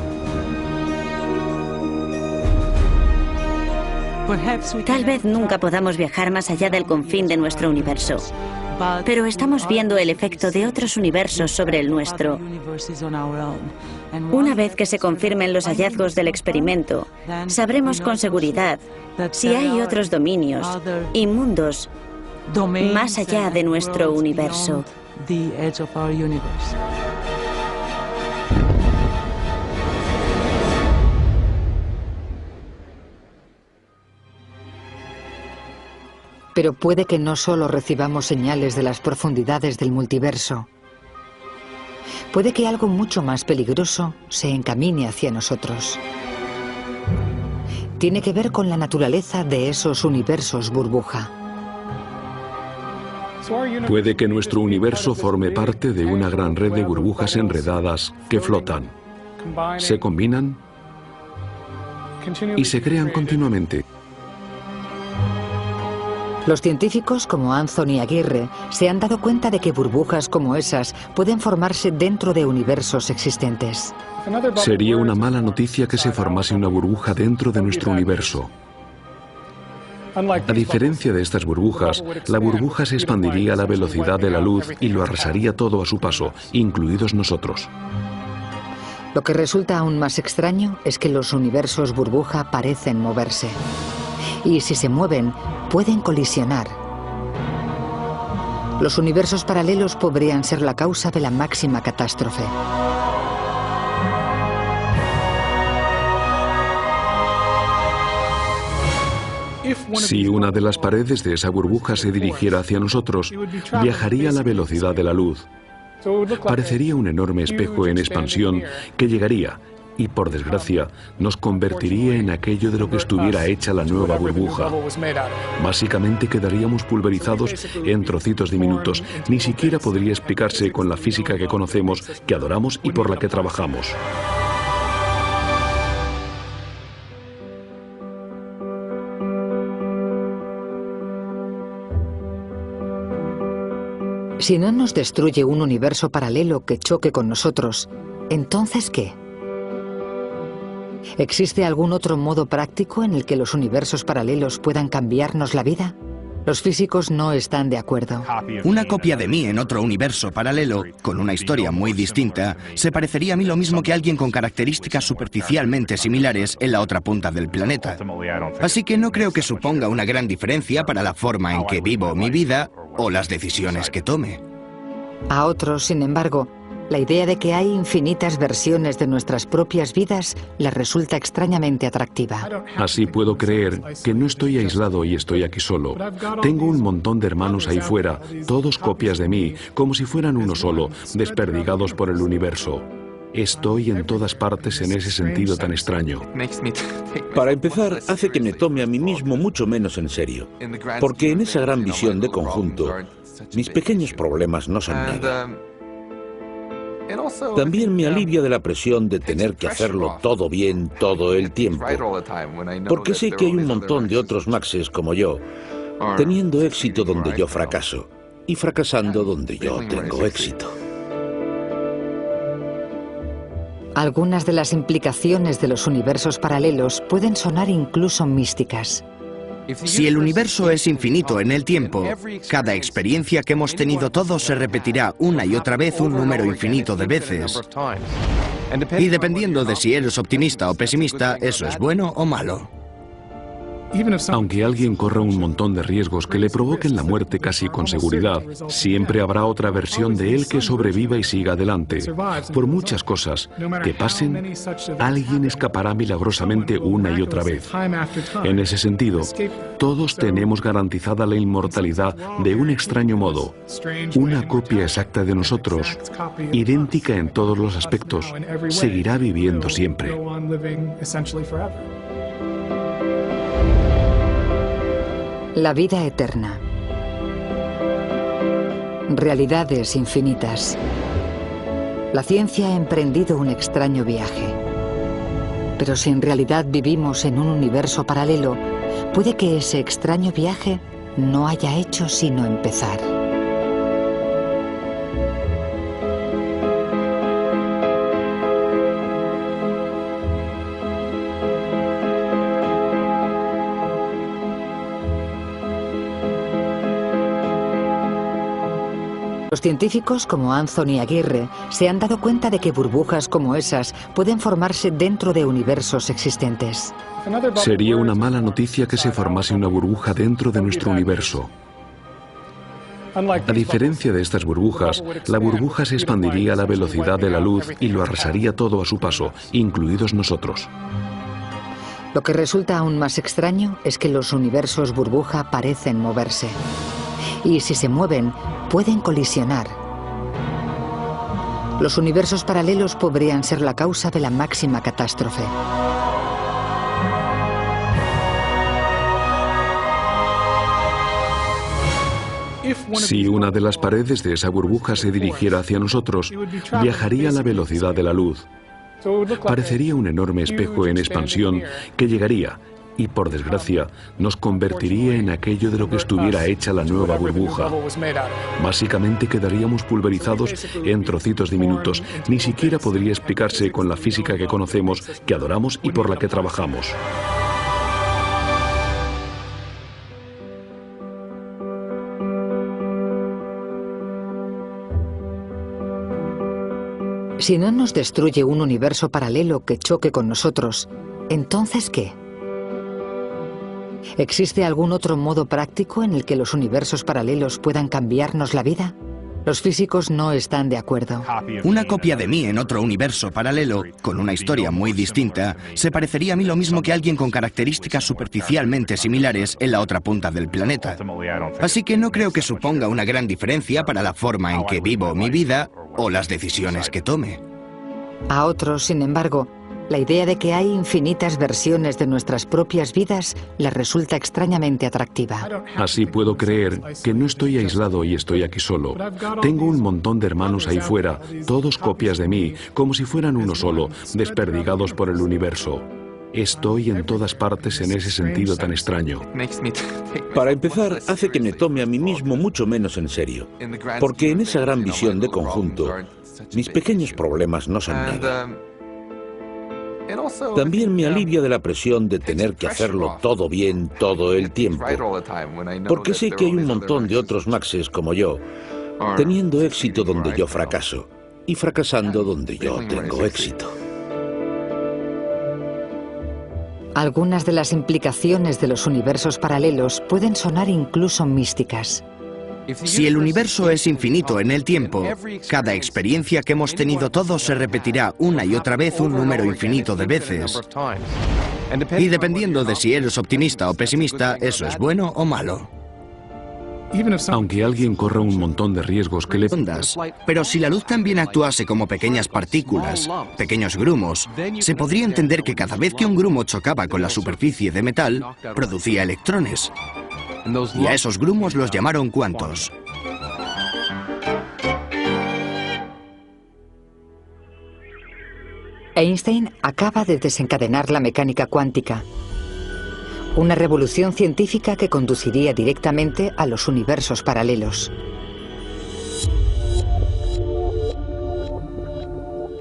Tal vez nunca podamos viajar más allá del confín de nuestro universo, pero estamos viendo el efecto de otros universos sobre el nuestro. Una vez que se confirmen los hallazgos del experimento, sabremos con seguridad si hay otros dominios y mundos más allá de nuestro universo. Pero puede que no solo recibamos señales de las profundidades del multiverso. Puede que algo mucho más peligroso se encamine hacia nosotros. Tiene que ver con la naturaleza de esos universos burbuja. Puede que nuestro universo forme parte de una gran red de burbujas enredadas que flotan, se combinan y se crean continuamente. Los científicos como Anthony Aguirre se han dado cuenta de que burbujas como esas pueden formarse dentro de universos existentes. Sería una mala noticia que se formase una burbuja dentro de nuestro universo. A diferencia de estas burbujas, la burbuja se expandiría a la velocidad de la luz y lo arrasaría todo a su paso, incluidos nosotros. Lo que resulta aún más extraño es que los universos burbuja parecen moverse. Y si se mueven, pueden colisionar. Los universos paralelos podrían ser la causa de la máxima catástrofe. Si una de las paredes de esa burbuja se dirigiera hacia nosotros, viajaría a la velocidad de la luz. Parecería un enorme espejo en expansión que llegaría y, por desgracia, nos convertiría en aquello de lo que estuviera hecha la nueva burbuja. Básicamente quedaríamos pulverizados en trocitos diminutos. Ni siquiera podría explicarse con la física que conocemos, que adoramos y por la que trabajamos. Si no nos destruye un universo paralelo que choque con nosotros, ¿entonces qué? ¿Existe algún otro modo práctico en el que los universos paralelos puedan cambiarnos la vida? Los físicos no están de acuerdo. Una copia de mí en otro universo paralelo, con una historia muy distinta, se parecería a mí lo mismo que alguien con características superficialmente similares en la otra punta del planeta. Así que no creo que suponga una gran diferencia para la forma en que vivo mi vida o las decisiones que tome. A otros, sin embargo, la idea de que hay infinitas versiones de nuestras propias vidas les resulta extrañamente atractiva. Así puedo creer que no estoy aislado y estoy aquí solo. Tengo un montón de hermanos ahí fuera, todos copias de mí, como si fueran uno solo, desperdigados por el universo. Estoy en todas partes en ese sentido tan extraño. Para empezar, hace que me tome a mí mismo mucho menos en serio, porque en esa gran visión de conjunto, mis pequeños problemas no son nada. También me alivia de la presión de tener que hacerlo todo bien todo el tiempo, porque sé que hay un montón de otros Maxes como yo, teniendo éxito donde yo fracaso y fracasando donde yo tengo éxito. Algunas de las implicaciones de los universos paralelos pueden sonar incluso místicas. Si el universo es infinito en el tiempo, cada experiencia que hemos tenido todos se repetirá una y otra vez un número infinito de veces. Y dependiendo de si eres optimista o pesimista, eso es bueno o malo. Aunque alguien corra un montón de riesgos que le provoquen la muerte casi con seguridad, siempre habrá otra versión de él que sobreviva y siga adelante. Por muchas cosas que pasen, alguien escapará milagrosamente una y otra vez. En ese sentido, todos tenemos garantizada la inmortalidad de un extraño modo. Una copia exacta de nosotros, idéntica en todos los aspectos, seguirá viviendo siempre. La vida eterna. Realidades infinitas. La ciencia ha emprendido un extraño viaje. Pero si en realidad vivimos en un universo paralelo, puede que ese extraño viaje no haya hecho sino empezar. Los científicos como Anthony Aguirre se han dado cuenta de que burbujas como esas pueden formarse dentro de universos existentes. Sería una mala noticia que se formase una burbuja dentro de nuestro universo. A diferencia de estas burbujas, la burbuja se expandiría a la velocidad de la luz y lo arrasaría todo a su paso, incluidos nosotros. Lo que resulta aún más extraño es que los universos burbuja parecen moverse. Y si se mueven, pueden colisionar. Los universos paralelos podrían ser la causa de la máxima catástrofe. Si una de las paredes de esa burbuja se dirigiera hacia nosotros, viajaría a la velocidad de la luz. Parecería un enorme espejo en expansión que llegaría y, por desgracia, nos convertiría en aquello de lo que estuviera hecha la nueva burbuja. Básicamente quedaríamos pulverizados en trocitos diminutos. Ni siquiera podría explicarse con la física que conocemos, que adoramos y por la que trabajamos. Si no nos destruye un universo paralelo que choque con nosotros, ¿entonces qué? ¿Existe algún otro modo práctico en el que los universos paralelos puedan cambiarnos la vida? Los físicos no están de acuerdo. Una copia de mí en otro universo paralelo, con una historia muy distinta, se parecería a mí lo mismo que alguien con características superficialmente similares en la otra punta del planeta. Así que no creo que suponga una gran diferencia para la forma en que vivo mi vida o las decisiones que tome. A otros, sin embargo, la idea de que hay infinitas versiones de nuestras propias vidas les resulta extrañamente atractiva. Así puedo creer que no estoy aislado y estoy aquí solo. Tengo un montón de hermanos ahí fuera, todos copias de mí, como si fueran uno solo, desperdigados por el universo. Estoy en todas partes en ese sentido tan extraño. Para empezar, hace que me tome a mí mismo mucho menos en serio, porque en esa gran visión de conjunto, mis pequeños problemas no son nada. También me alivia de la presión de tener que hacerlo todo bien todo el tiempo, porque sé que hay un montón de otros Maxes como yo, teniendo éxito donde yo fracaso y fracasando donde yo tengo éxito. Algunas de las implicaciones de los universos paralelos pueden sonar incluso místicas. Si el universo es infinito en el tiempo, cada experiencia que hemos tenido todos se repetirá una y otra vez un número infinito de veces. Y dependiendo de si eres optimista o pesimista, eso es bueno o malo. Aunque alguien corra un montón de riesgos que le... Pero si la luz también actuase como pequeñas partículas, pequeños grumos, se podría entender que cada vez que un grumo chocaba con la superficie de metal, producía electrones. Y a esos grumos los llamaron cuantos. Einstein acaba de desencadenar la mecánica cuántica, una revolución científica que conduciría directamente a los universos paralelos.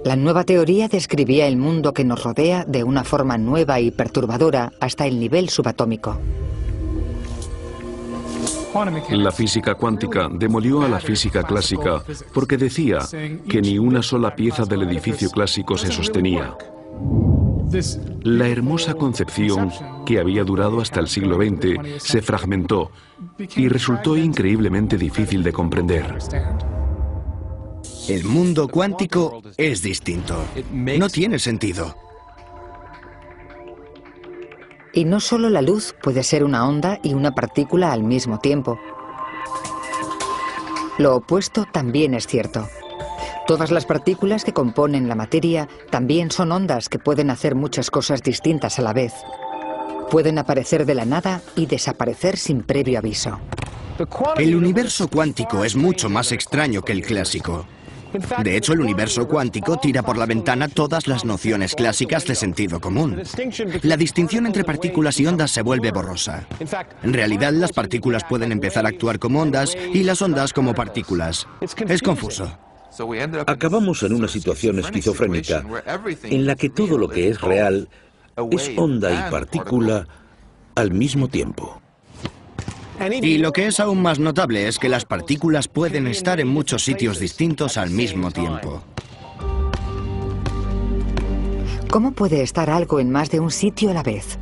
La nueva teoría describía el mundo que nos rodea de una forma nueva y perturbadora hasta el nivel subatómico. La física cuántica demolió a la física clásica porque decía que ni una sola pieza del edificio clásico se sostenía. La hermosa concepción, que había durado hasta el siglo XX, se fragmentó y resultó increíblemente difícil de comprender. El mundo cuántico es distinto. No tiene sentido. Y no solo la luz puede ser una onda y una partícula al mismo tiempo. Lo opuesto también es cierto. Todas las partículas que componen la materia también son ondas que pueden hacer muchas cosas distintas a la vez. Pueden aparecer de la nada y desaparecer sin previo aviso. El universo cuántico es mucho más extraño que el clásico. De hecho, el universo cuántico tira por la ventana todas las nociones clásicas de sentido común. La distinción entre partículas y ondas se vuelve borrosa. En realidad, las partículas pueden empezar a actuar como ondas y las ondas como partículas. Es confuso. Acabamos en una situación esquizofrénica en la que todo lo que es real es onda y partícula al mismo tiempo. Y lo que es aún más notable es que las partículas pueden estar en muchos sitios distintos al mismo tiempo. ¿Cómo puede estar algo en más de un sitio a la vez?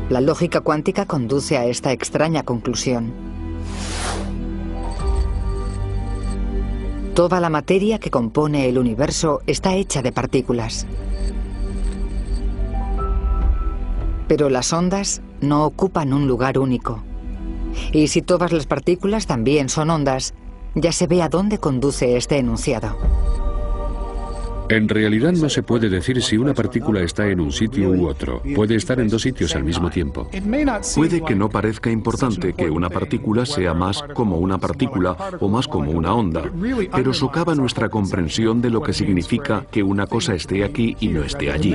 La lógica cuántica conduce a esta extraña conclusión. Toda la materia que compone el universo está hecha de partículas. Pero las ondas no ocupan un lugar único. Y si todas las partículas también son ondas, ya se ve a dónde conduce este enunciado. En realidad no se puede decir si una partícula está en un sitio u otro. Puede estar en dos sitios al mismo tiempo. Puede que no parezca importante que una partícula sea más como una partícula o más como una onda, pero socava nuestra comprensión de lo que significa que una cosa esté aquí y no esté allí.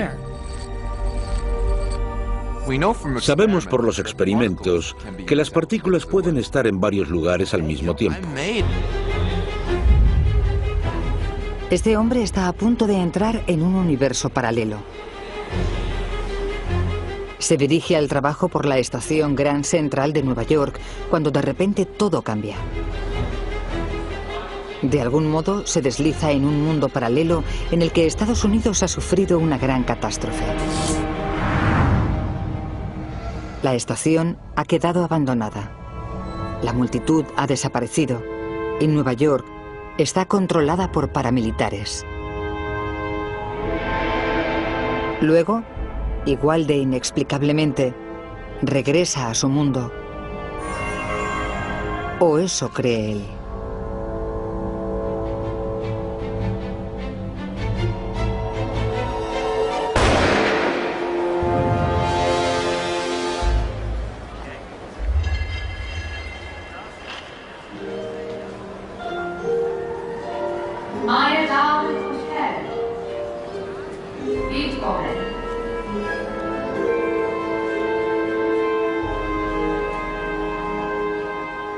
Sabemos por los experimentos que las partículas pueden estar en varios lugares al mismo tiempo. Este hombre está a punto de entrar en un universo paralelo. Se dirige al trabajo por la estación Grand Central de Nueva York cuando de repente todo cambia. De algún modo se desliza en un mundo paralelo en el que Estados Unidos ha sufrido una gran catástrofe. La estación ha quedado abandonada. La multitud ha desaparecido. En Nueva York está controlada por paramilitares. Luego, igual de inexplicablemente, regresa a su mundo. O eso cree él.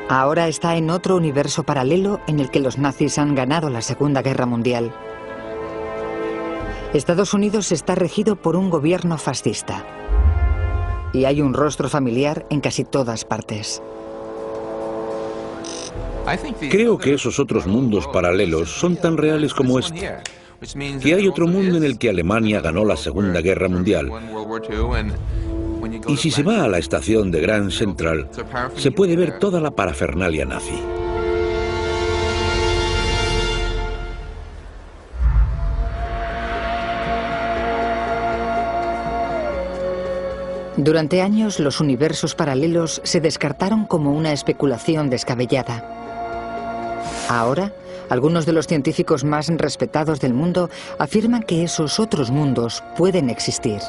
Ahora está en otro universo paralelo en el que los nazis han ganado la Segunda Guerra Mundial. Estados Unidos está regido por un gobierno fascista. Y hay un rostro familiar en casi todas partes. Creo que esos otros mundos paralelos son tan reales como este. Que hay otro mundo en el que Alemania ganó la Segunda Guerra Mundial. Y si se va a la estación de Grand Central, se puede ver toda la parafernalia nazi. Durante años, los universos paralelos se descartaron como una especulación descabellada. Ahora, algunos de los científicos más respetados del mundo afirman que esos otros mundos pueden existir.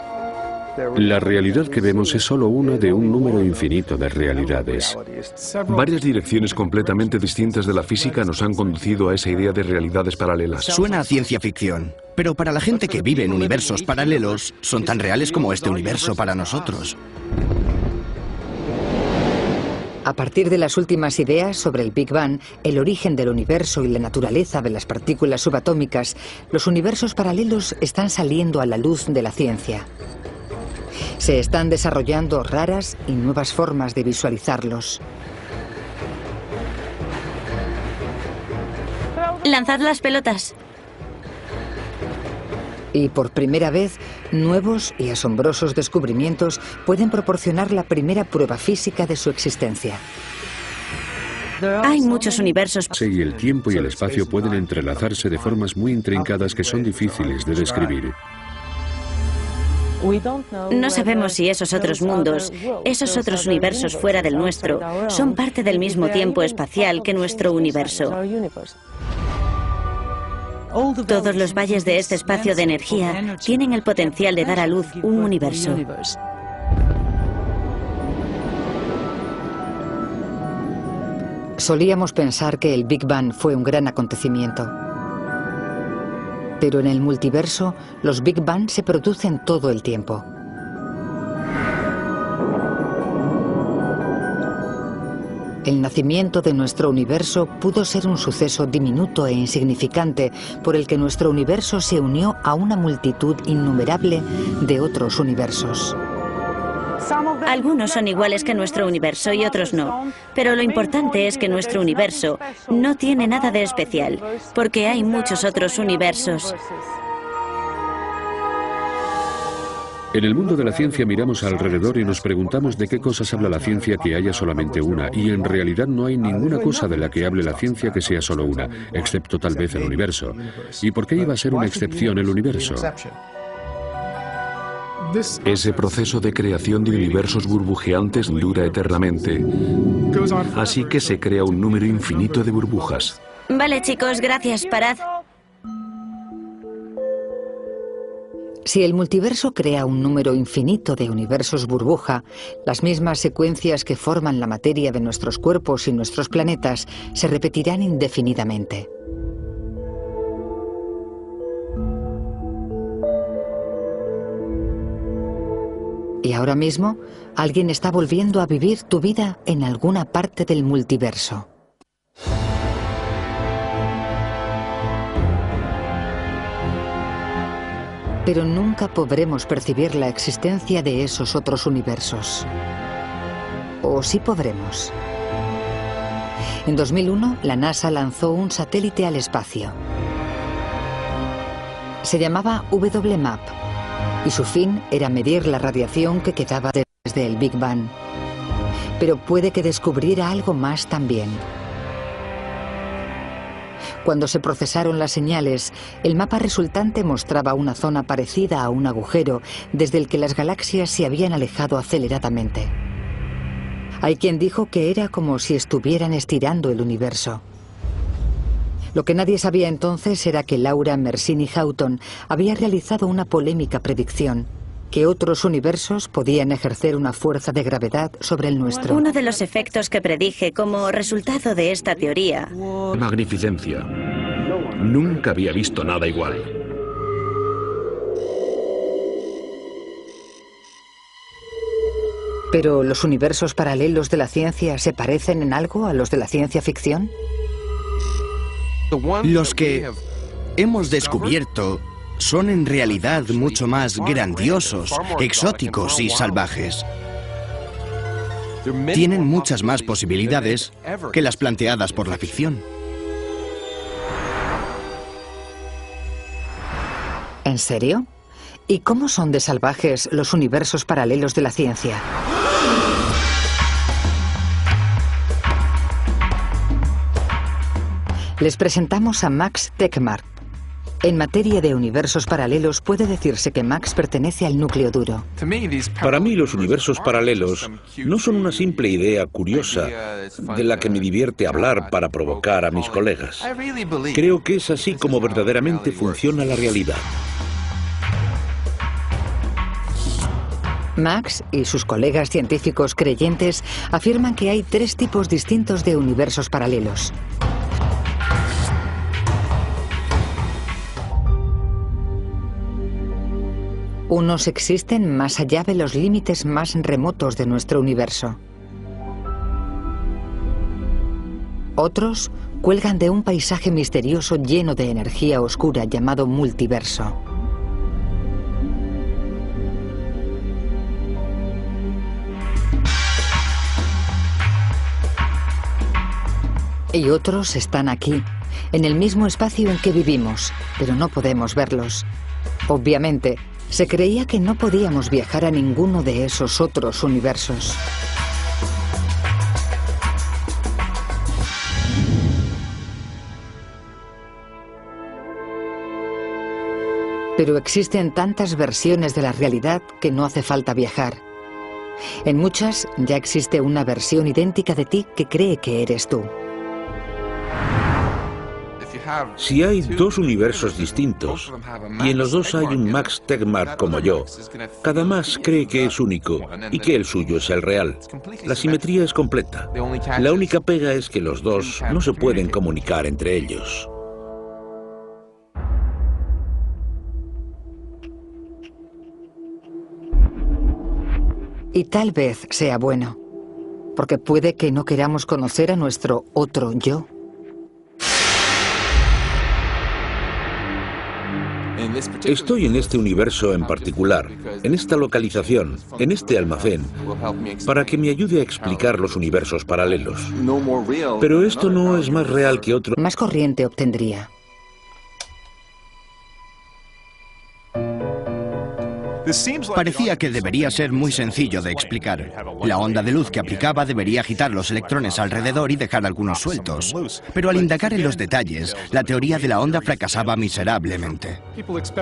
La realidad que vemos es solo una de un número infinito de realidades. Varias direcciones completamente distintas de la física nos han conducido a esa idea de realidades paralelas. Suena a ciencia ficción, pero para la gente que vive en universos paralelos, son tan reales como este universo para nosotros. A partir de las últimas ideas sobre el Big Bang, el origen del universo y la naturaleza de las partículas subatómicas, los universos paralelos están saliendo a la luz de la ciencia. Se están desarrollando raras y nuevas formas de visualizarlos. Lanzad las pelotas. Y por primera vez, nuevos y asombrosos descubrimientos pueden proporcionar la primera prueba física de su existencia. Hay muchos universos. Y el tiempo y el espacio pueden entrelazarse de formas muy intrincadas que son difíciles de describir. No sabemos si esos otros mundos, esos otros universos fuera del nuestro, son parte del mismo tiempo espacial que nuestro universo. Todos los valles de este espacio de energía tienen el potencial de dar a luz un universo. Solíamos pensar que el Big Bang fue un gran acontecimiento. Pero en el multiverso, los Big Bang se producen todo el tiempo. El nacimiento de nuestro universo pudo ser un suceso diminuto e insignificante por el que nuestro universo se unió a una multitud innumerable de otros universos. Algunos son iguales que nuestro universo y otros no, pero lo importante es que nuestro universo no tiene nada de especial, porque hay muchos otros universos. En el mundo de la ciencia miramos alrededor y nos preguntamos de qué cosas habla la ciencia que haya solamente una, y en realidad no hay ninguna cosa de la que hable la ciencia que sea solo una, excepto tal vez el universo. ¿Y por qué iba a ser una excepción el universo? Ese proceso de creación de universos burbujeantes dura eternamente, así que se crea un número infinito de burbujas. Vale, chicos, gracias, parad. Si el multiverso crea un número infinito de universos burbuja, las mismas secuencias que forman la materia de nuestros cuerpos y nuestros planetas se repetirán indefinidamente. Y ahora mismo, alguien está volviendo a vivir tu vida en alguna parte del multiverso. Pero nunca podremos percibir la existencia de esos otros universos. ¿O sí podremos? En 2001, la NASA lanzó un satélite al espacio. Se llamaba WMAP, y su fin era medir la radiación que quedaba desde el Big Bang. Pero puede que descubriera algo más también. Cuando se procesaron las señales, el mapa resultante mostraba una zona parecida a un agujero desde el que las galaxias se habían alejado aceleradamente. Hay quien dijo que era como si estuvieran estirando el universo. Lo que nadie sabía entonces era que Laura Mersini-Houghton había realizado una polémica predicción, que otros universos podían ejercer una fuerza de gravedad sobre el nuestro. Uno de los efectos que predije como resultado de esta teoría... Magnificencia. Nunca había visto nada igual. ¿Pero los universos paralelos de la ciencia se parecen en algo a los de la ciencia ficción? Los que hemos descubierto son en realidad mucho más grandiosos, exóticos y salvajes. Tienen muchas más posibilidades que las planteadas por la ficción. ¿En serio? ¿Y cómo son de salvajes los universos paralelos de la ciencia? Les presentamos a Max Tegmark. En materia de universos paralelos puede decirse que Max pertenece al núcleo duro. Para mí los universos paralelos no son una simple idea curiosa de la que me divierte hablar para provocar a mis colegas. Creo que es así como verdaderamente funciona la realidad. Max y sus colegas científicos creyentes afirman que hay 3 tipos distintos de universos paralelos. Unos existen más allá de los límites más remotos de nuestro universo. Otros cuelgan de un paisaje misterioso lleno de energía oscura llamado multiverso. Y otros están aquí, en el mismo espacio en que vivimos, pero no podemos verlos. Obviamente, se creía que no podíamos viajar a ninguno de esos otros universos. Pero existen tantas versiones de la realidad que no hace falta viajar. En muchas ya existe una versión idéntica de ti que cree que eres tú. Si hay 2 universos distintos y en los 2 hay un Max Tegmark como yo, cada Max cree que es único y que el suyo es el real. La simetría es completa. La única pega es que los 2 no se pueden comunicar entre ellos. Y tal vez sea bueno, porque puede que no queramos conocer a nuestro otro yo. Estoy en este universo en particular, en esta localización, en este almacén, para que me ayude a explicar los universos paralelos. Pero esto no es más real que otro. Más corriente obtendría. Parecía que debería ser muy sencillo de explicar. La onda de luz que aplicaba debería agitar los electrones alrededor y dejar algunos sueltos. Pero al indagar en los detalles, la teoría de la onda fracasaba miserablemente.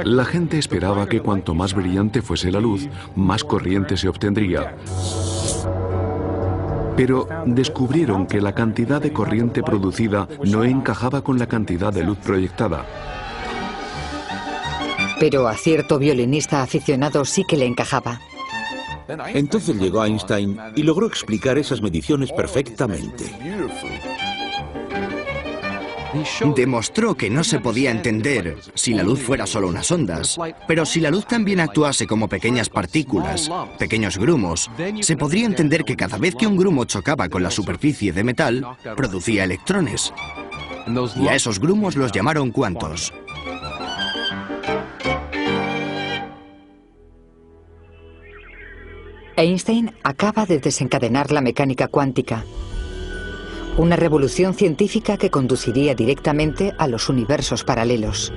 La gente esperaba que cuanto más brillante fuese la luz, más corriente se obtendría. Pero descubrieron que la cantidad de corriente producida no encajaba con la cantidad de luz proyectada. Pero a cierto violinista aficionado sí que le encajaba. Entonces llegó Einstein y logró explicar esas mediciones perfectamente. Demostró que no se podía entender si la luz fuera solo unas ondas, pero si la luz también actuase como pequeñas partículas, pequeños grumos, se podría entender que cada vez que un grumo chocaba con la superficie de metal, producía electrones. Y a esos grumos los llamaron cuantos. Einstein acaba de desencadenar la mecánica cuántica, una revolución científica que conduciría directamente a los universos paralelos.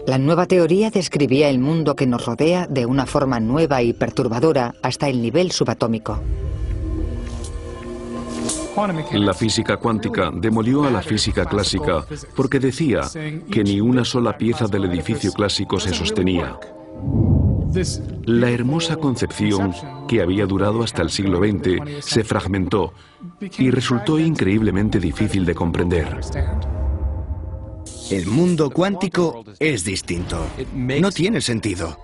La nueva teoría describía el mundo que nos rodea de una forma nueva y perturbadora hasta el nivel subatómico. La física cuántica demolió a la física clásica porque decía que ni una sola pieza del edificio clásico se sostenía. La hermosa concepción, que había durado hasta el siglo XX, se fragmentó y resultó increíblemente difícil de comprender. El mundo cuántico es distinto. No tiene sentido.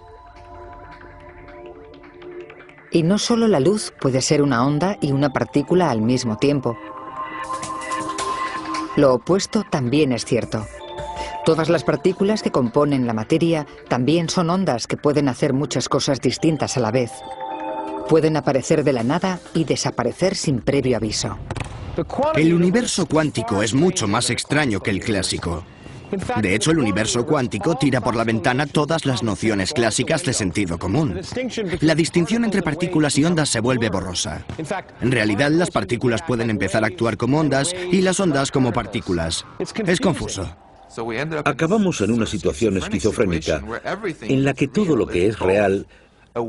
Y no solo la luz puede ser una onda y una partícula al mismo tiempo. Lo opuesto también es cierto. Todas las partículas que componen la materia también son ondas que pueden hacer muchas cosas distintas a la vez. Pueden aparecer de la nada y desaparecer sin previo aviso. El universo cuántico es mucho más extraño que el clásico. De hecho, el universo cuántico tira por la ventana todas las nociones clásicas de sentido común. La distinción entre partículas y ondas se vuelve borrosa. En realidad, las partículas pueden empezar a actuar como ondas y las ondas como partículas. Es confuso. Acabamos en una situación esquizofrénica en la que todo lo que es real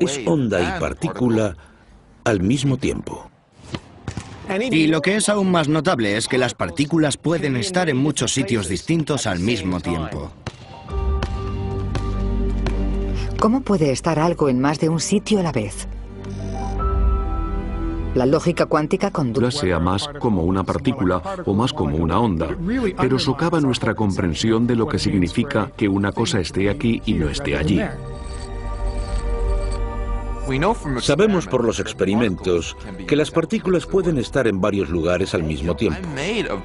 es onda y partícula al mismo tiempo. Y lo que es aún más notable es que las partículas pueden estar en muchos sitios distintos al mismo tiempo. ¿Cómo puede estar algo en más de un sitio a la vez? La lógica cuántica conduce Sea más como una partícula o más como una onda, pero socava nuestra comprensión de lo que significa que una cosa esté aquí y no esté allí. Sabemos por los experimentos que las partículas pueden estar en varios lugares al mismo tiempo.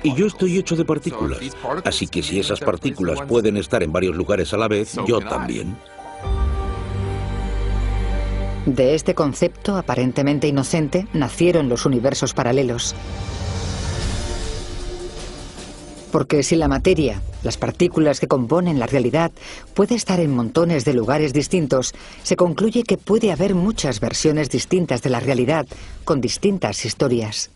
Y yo estoy hecho de partículas, así que si esas partículas pueden estar en varios lugares a la vez, yo también. De este concepto aparentemente inocente nacieron los universos paralelos. Porque si la materia, las partículas que componen la realidad, puede estar en montones de lugares distintos, se concluye que puede haber muchas versiones distintas de la realidad, con distintas historias.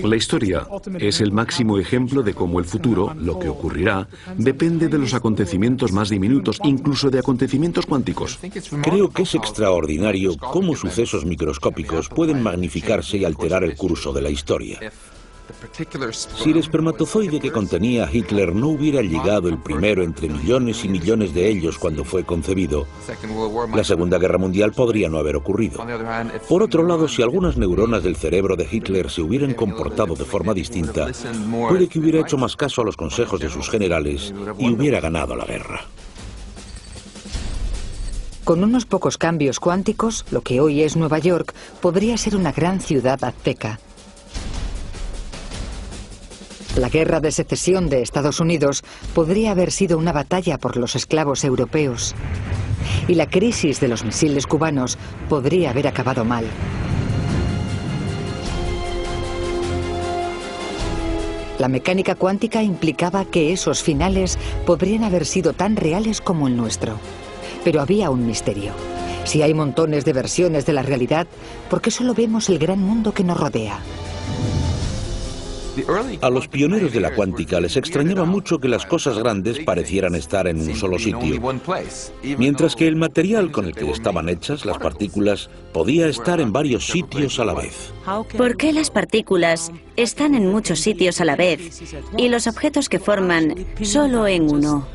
La historia es el máximo ejemplo de cómo el futuro, lo que ocurrirá, depende de los acontecimientos más diminutos, incluso de acontecimientos cuánticos. Creo que es extraordinario cómo sucesos microscópicos pueden magnificarse y alterar el curso de la historia. Si el espermatozoide que contenía a Hitler no hubiera llegado el primero entre millones y millones de ellos cuando fue concebido, la Segunda Guerra Mundial podría no haber ocurrido. Por otro lado, si algunas neuronas del cerebro de Hitler se hubieran comportado de forma distinta, puede que hubiera hecho más caso a los consejos de sus generales y hubiera ganado la guerra. Con unos pocos cambios cuánticos, lo que hoy es Nueva York podría ser una gran ciudad azteca. La guerra de secesión de Estados Unidos podría haber sido una batalla por los esclavos europeos. Y la crisis de los misiles cubanos podría haber acabado mal. La mecánica cuántica implicaba que esos finales podrían haber sido tan reales como el nuestro. Pero había un misterio. Si hay montones de versiones de la realidad, ¿por qué solo vemos el gran mundo que nos rodea? A los pioneros de la cuántica les extrañaba mucho que las cosas grandes parecieran estar en un solo sitio, mientras que el material con el que estaban hechas, las partículas, podía estar en varios sitios a la vez. ¿Por qué las partículas están en muchos sitios a la vez y los objetos que forman solo en uno?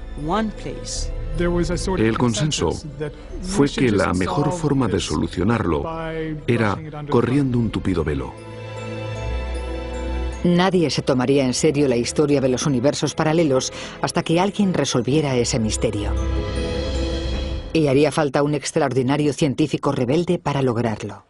El consenso fue que la mejor forma de solucionarlo era corriendo un tupido velo. Nadie se tomaría en serio la historia de los universos paralelos hasta que alguien resolviera ese misterio. Y haría falta un extraordinario científico rebelde para lograrlo.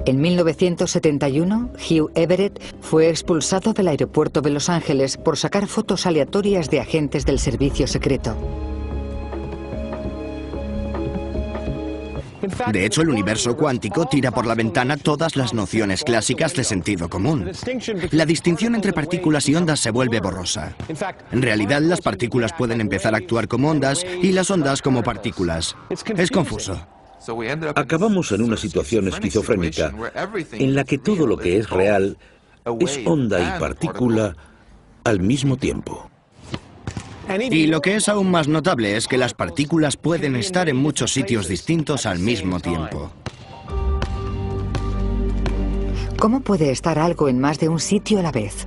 En 1971, Hugh Everett fue expulsado del aeropuerto de Los Ángeles por sacar fotos aleatorias de agentes del servicio secreto. De hecho, el universo cuántico tira por la ventana todas las nociones clásicas de sentido común. La distinción entre partículas y ondas se vuelve borrosa. En realidad, las partículas pueden empezar a actuar como ondas y las ondas como partículas. Es confuso. Acabamos en una situación esquizofrénica en la que todo lo que es real es onda y partícula al mismo tiempo. Y lo que es aún más notable es que las partículas pueden estar en muchos sitios distintos al mismo tiempo. ¿Cómo puede estar algo en más de un sitio a la vez?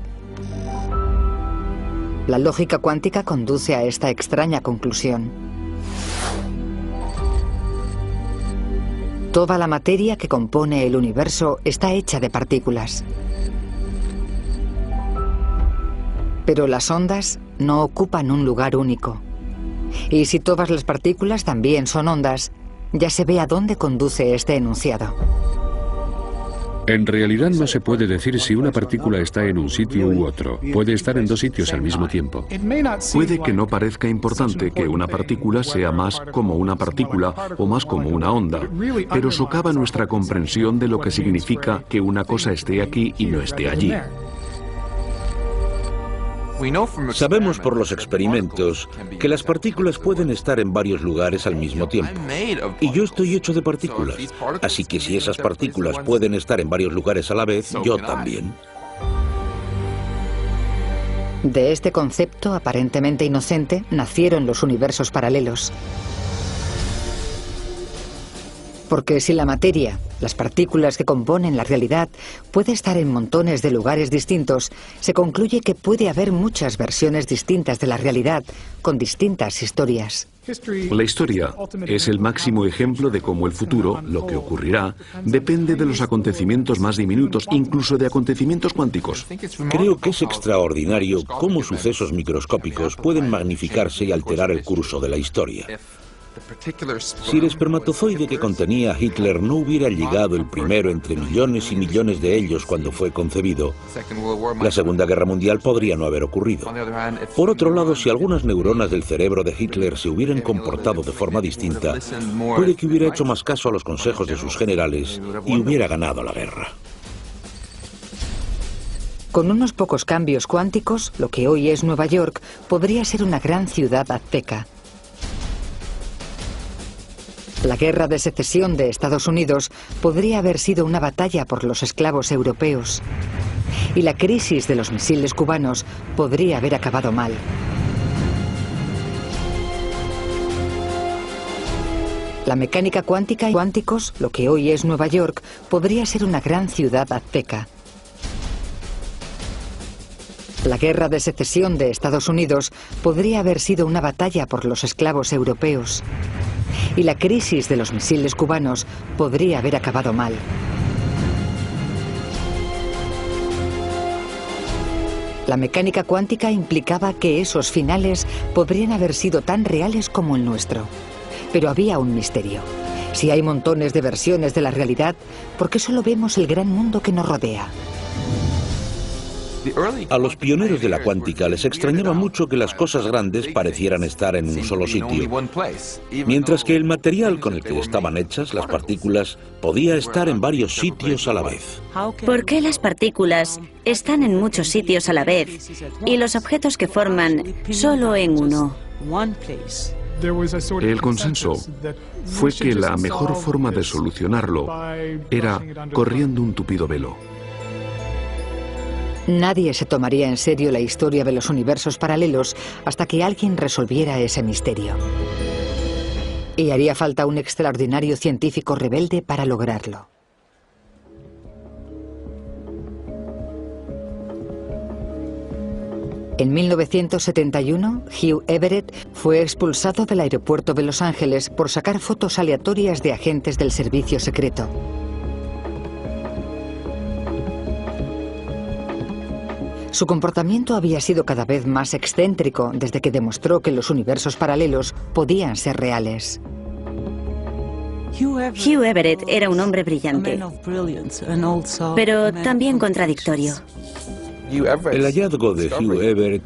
La lógica cuántica conduce a esta extraña conclusión. Toda la materia que compone el universo está hecha de partículas. Pero las ondas no ocupan un lugar único. Y si todas las partículas también son ondas, ya se ve a dónde conduce este enunciado. En realidad no se puede decir si una partícula está en un sitio u otro. Puede estar en dos sitios al mismo tiempo. Puede que no parezca importante que una partícula sea más como una partícula o más como una onda, pero socava nuestra comprensión de lo que significa que una cosa esté aquí y no esté allí. Sabemos por los experimentos que las partículas pueden estar en varios lugares al mismo tiempo. Y yo estoy hecho de partículas, así que si esas partículas pueden estar en varios lugares a la vez, yo también. De este concepto aparentemente inocente nacieron los universos paralelos. Porque si la materia, las partículas que componen la realidad, puede estar en montones de lugares distintos, se concluye que puede haber muchas versiones distintas de la realidad, con distintas historias. La historia es el máximo ejemplo de cómo el futuro, lo que ocurrirá, depende de los acontecimientos más diminutos, incluso de acontecimientos cuánticos. Creo que es extraordinario cómo sucesos microscópicos pueden magnificarse y alterar el curso de la historia. Si el espermatozoide que contenía a Hitler no hubiera llegado el primero entre millones y millones de ellos cuando fue concebido, la Segunda Guerra Mundial podría no haber ocurrido. Por otro lado, si algunas neuronas del cerebro de Hitler se hubieran comportado de forma distinta, puede que hubiera hecho más caso a los consejos de sus generales y hubiera ganado la guerra. Con unos pocos cambios cuánticos, lo que hoy es Nueva York podría ser una gran ciudad azteca. La guerra de secesión de Estados Unidos podría haber sido una batalla por los esclavos europeos. Y la crisis de los misiles cubanos podría haber acabado mal. La mecánica cuántica y cuánticos, lo que hoy es Nueva York, podría ser una gran ciudad azteca. La guerra de secesión de Estados Unidos podría haber sido una batalla por los esclavos europeos. Y la crisis de los misiles cubanos podría haber acabado mal. La mecánica cuántica implicaba que esos finales podrían haber sido tan reales como el nuestro. Pero había un misterio. Si hay montones de versiones de la realidad, ¿por qué solo vemos el gran mundo que nos rodea? A los pioneros de la cuántica les extrañaba mucho que las cosas grandes parecieran estar en un solo sitio, mientras que el material con el que estaban hechas, las partículas, podía estar en varios sitios a la vez. ¿Por qué las partículas están en muchos sitios a la vez y los objetos que forman solo en uno? El consenso fue que la mejor forma de solucionarlo era corriendo un tupido velo. Nadie se tomaría en serio la historia de los universos paralelos hasta que alguien resolviera ese misterio. Y haría falta un extraordinario científico rebelde para lograrlo. En 1971, Hugh Everett fue expulsado del aeropuerto de Los Ángeles por sacar fotos aleatorias de agentes del servicio secreto. Su comportamiento había sido cada vez más excéntrico desde que demostró que los universos paralelos podían ser reales. Hugh Everett era un hombre brillante, pero también contradictorio. El hallazgo de Hugh Everett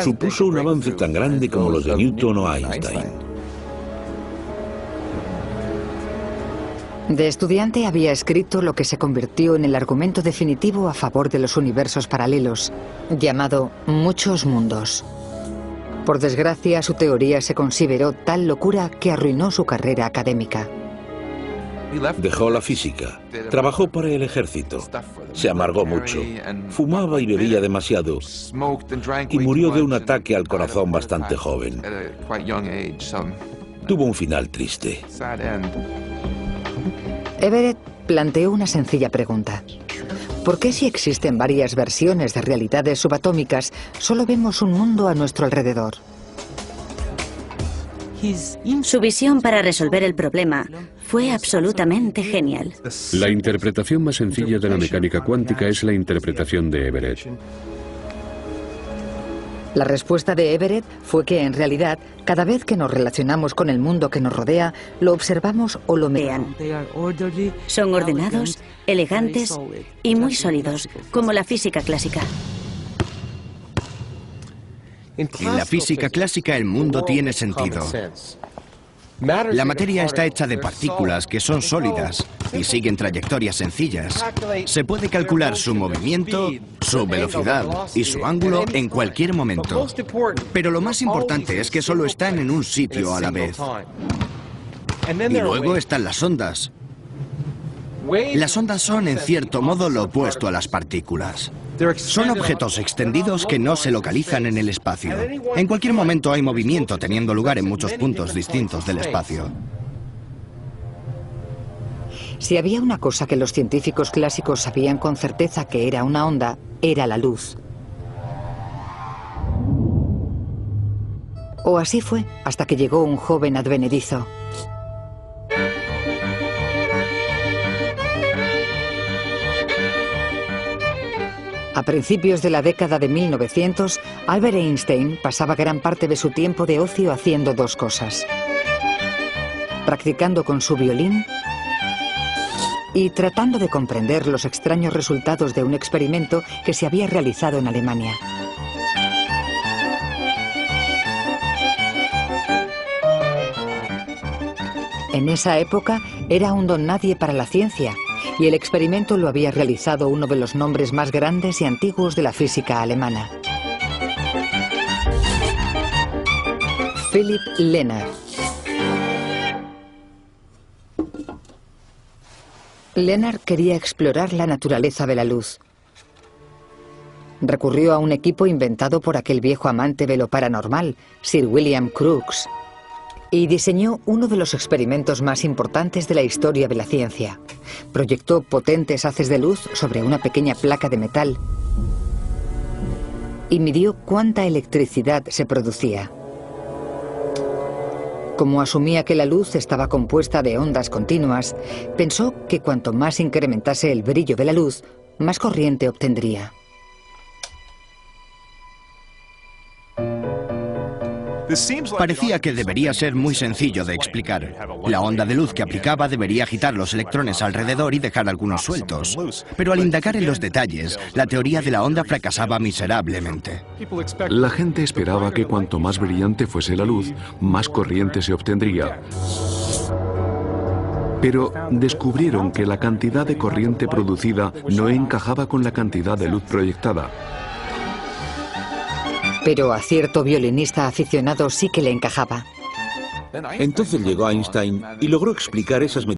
supuso un avance tan grande como los de Newton o Einstein. De estudiante había escrito lo que se convirtió en el argumento definitivo a favor de los universos paralelos, llamado Muchos Mundos. Por desgracia, su teoría se consideró tal locura que arruinó su carrera académica. Dejó la física, trabajó para el ejército, se amargó mucho, fumaba y bebía demasiado y murió de un ataque al corazón bastante joven. Tuvo un final triste. Everett planteó una sencilla pregunta. ¿Por qué si existen varias versiones de realidades subatómicas, solo vemos un mundo a nuestro alrededor? Su visión para resolver el problema fue absolutamente genial. La interpretación más sencilla de la mecánica cuántica es la interpretación de Everett. La respuesta de Everett fue que, en realidad, cada vez que nos relacionamos con el mundo que nos rodea, lo observamos o lo vean. Son ordenados, elegantes y muy sólidos, como la física clásica. En la física clásica el mundo tiene sentido. La materia está hecha de partículas que son sólidas y siguen trayectorias sencillas. Se puede calcular su movimiento, su velocidad y su ángulo en cualquier momento. Pero lo más importante es que solo están en un sitio a la vez. Y luego están las ondas. Las ondas son, en cierto modo, lo opuesto a las partículas. Son objetos extendidos que no se localizan en el espacio. En cualquier momento hay movimiento teniendo lugar en muchos puntos distintos del espacio. Si había una cosa que los científicos clásicos sabían con certeza que era una onda, era la luz. O así fue hasta que llegó un joven advenedizo. A principios de la década de 1900, Albert Einstein pasaba gran parte de su tiempo de ocio haciendo dos cosas: practicando con su violín y tratando de comprender los extraños resultados de un experimento que se había realizado en Alemania. En esa época era un don nadie para la ciencia, y el experimento lo había realizado uno de los nombres más grandes y antiguos de la física alemana: Philipp Lenard. Lenard quería explorar la naturaleza de la luz. Recurrió a un equipo inventado por aquel viejo amante de lo paranormal, Sir William Crookes, y diseñó uno de los experimentos más importantes de la historia de la ciencia. Proyectó potentes haces de luz sobre una pequeña placa de metal y midió cuánta electricidad se producía. Como asumía que la luz estaba compuesta de ondas continuas, pensó que cuanto más incrementase el brillo de la luz, más corriente obtendría. Parecía que debería ser muy sencillo de explicar. La onda de luz que aplicaba debería agitar los electrones alrededor y dejar algunos sueltos. Pero al indagar en los detalles, la teoría de la onda fracasaba miserablemente. La gente esperaba que cuanto más brillante fuese la luz, más corriente se obtendría. Pero descubrieron que la cantidad de corriente producida no encajaba con la cantidad de luz proyectada. Pero a cierto violinista aficionado sí que le encajaba. Entonces llegó Einstein y logró explicar esas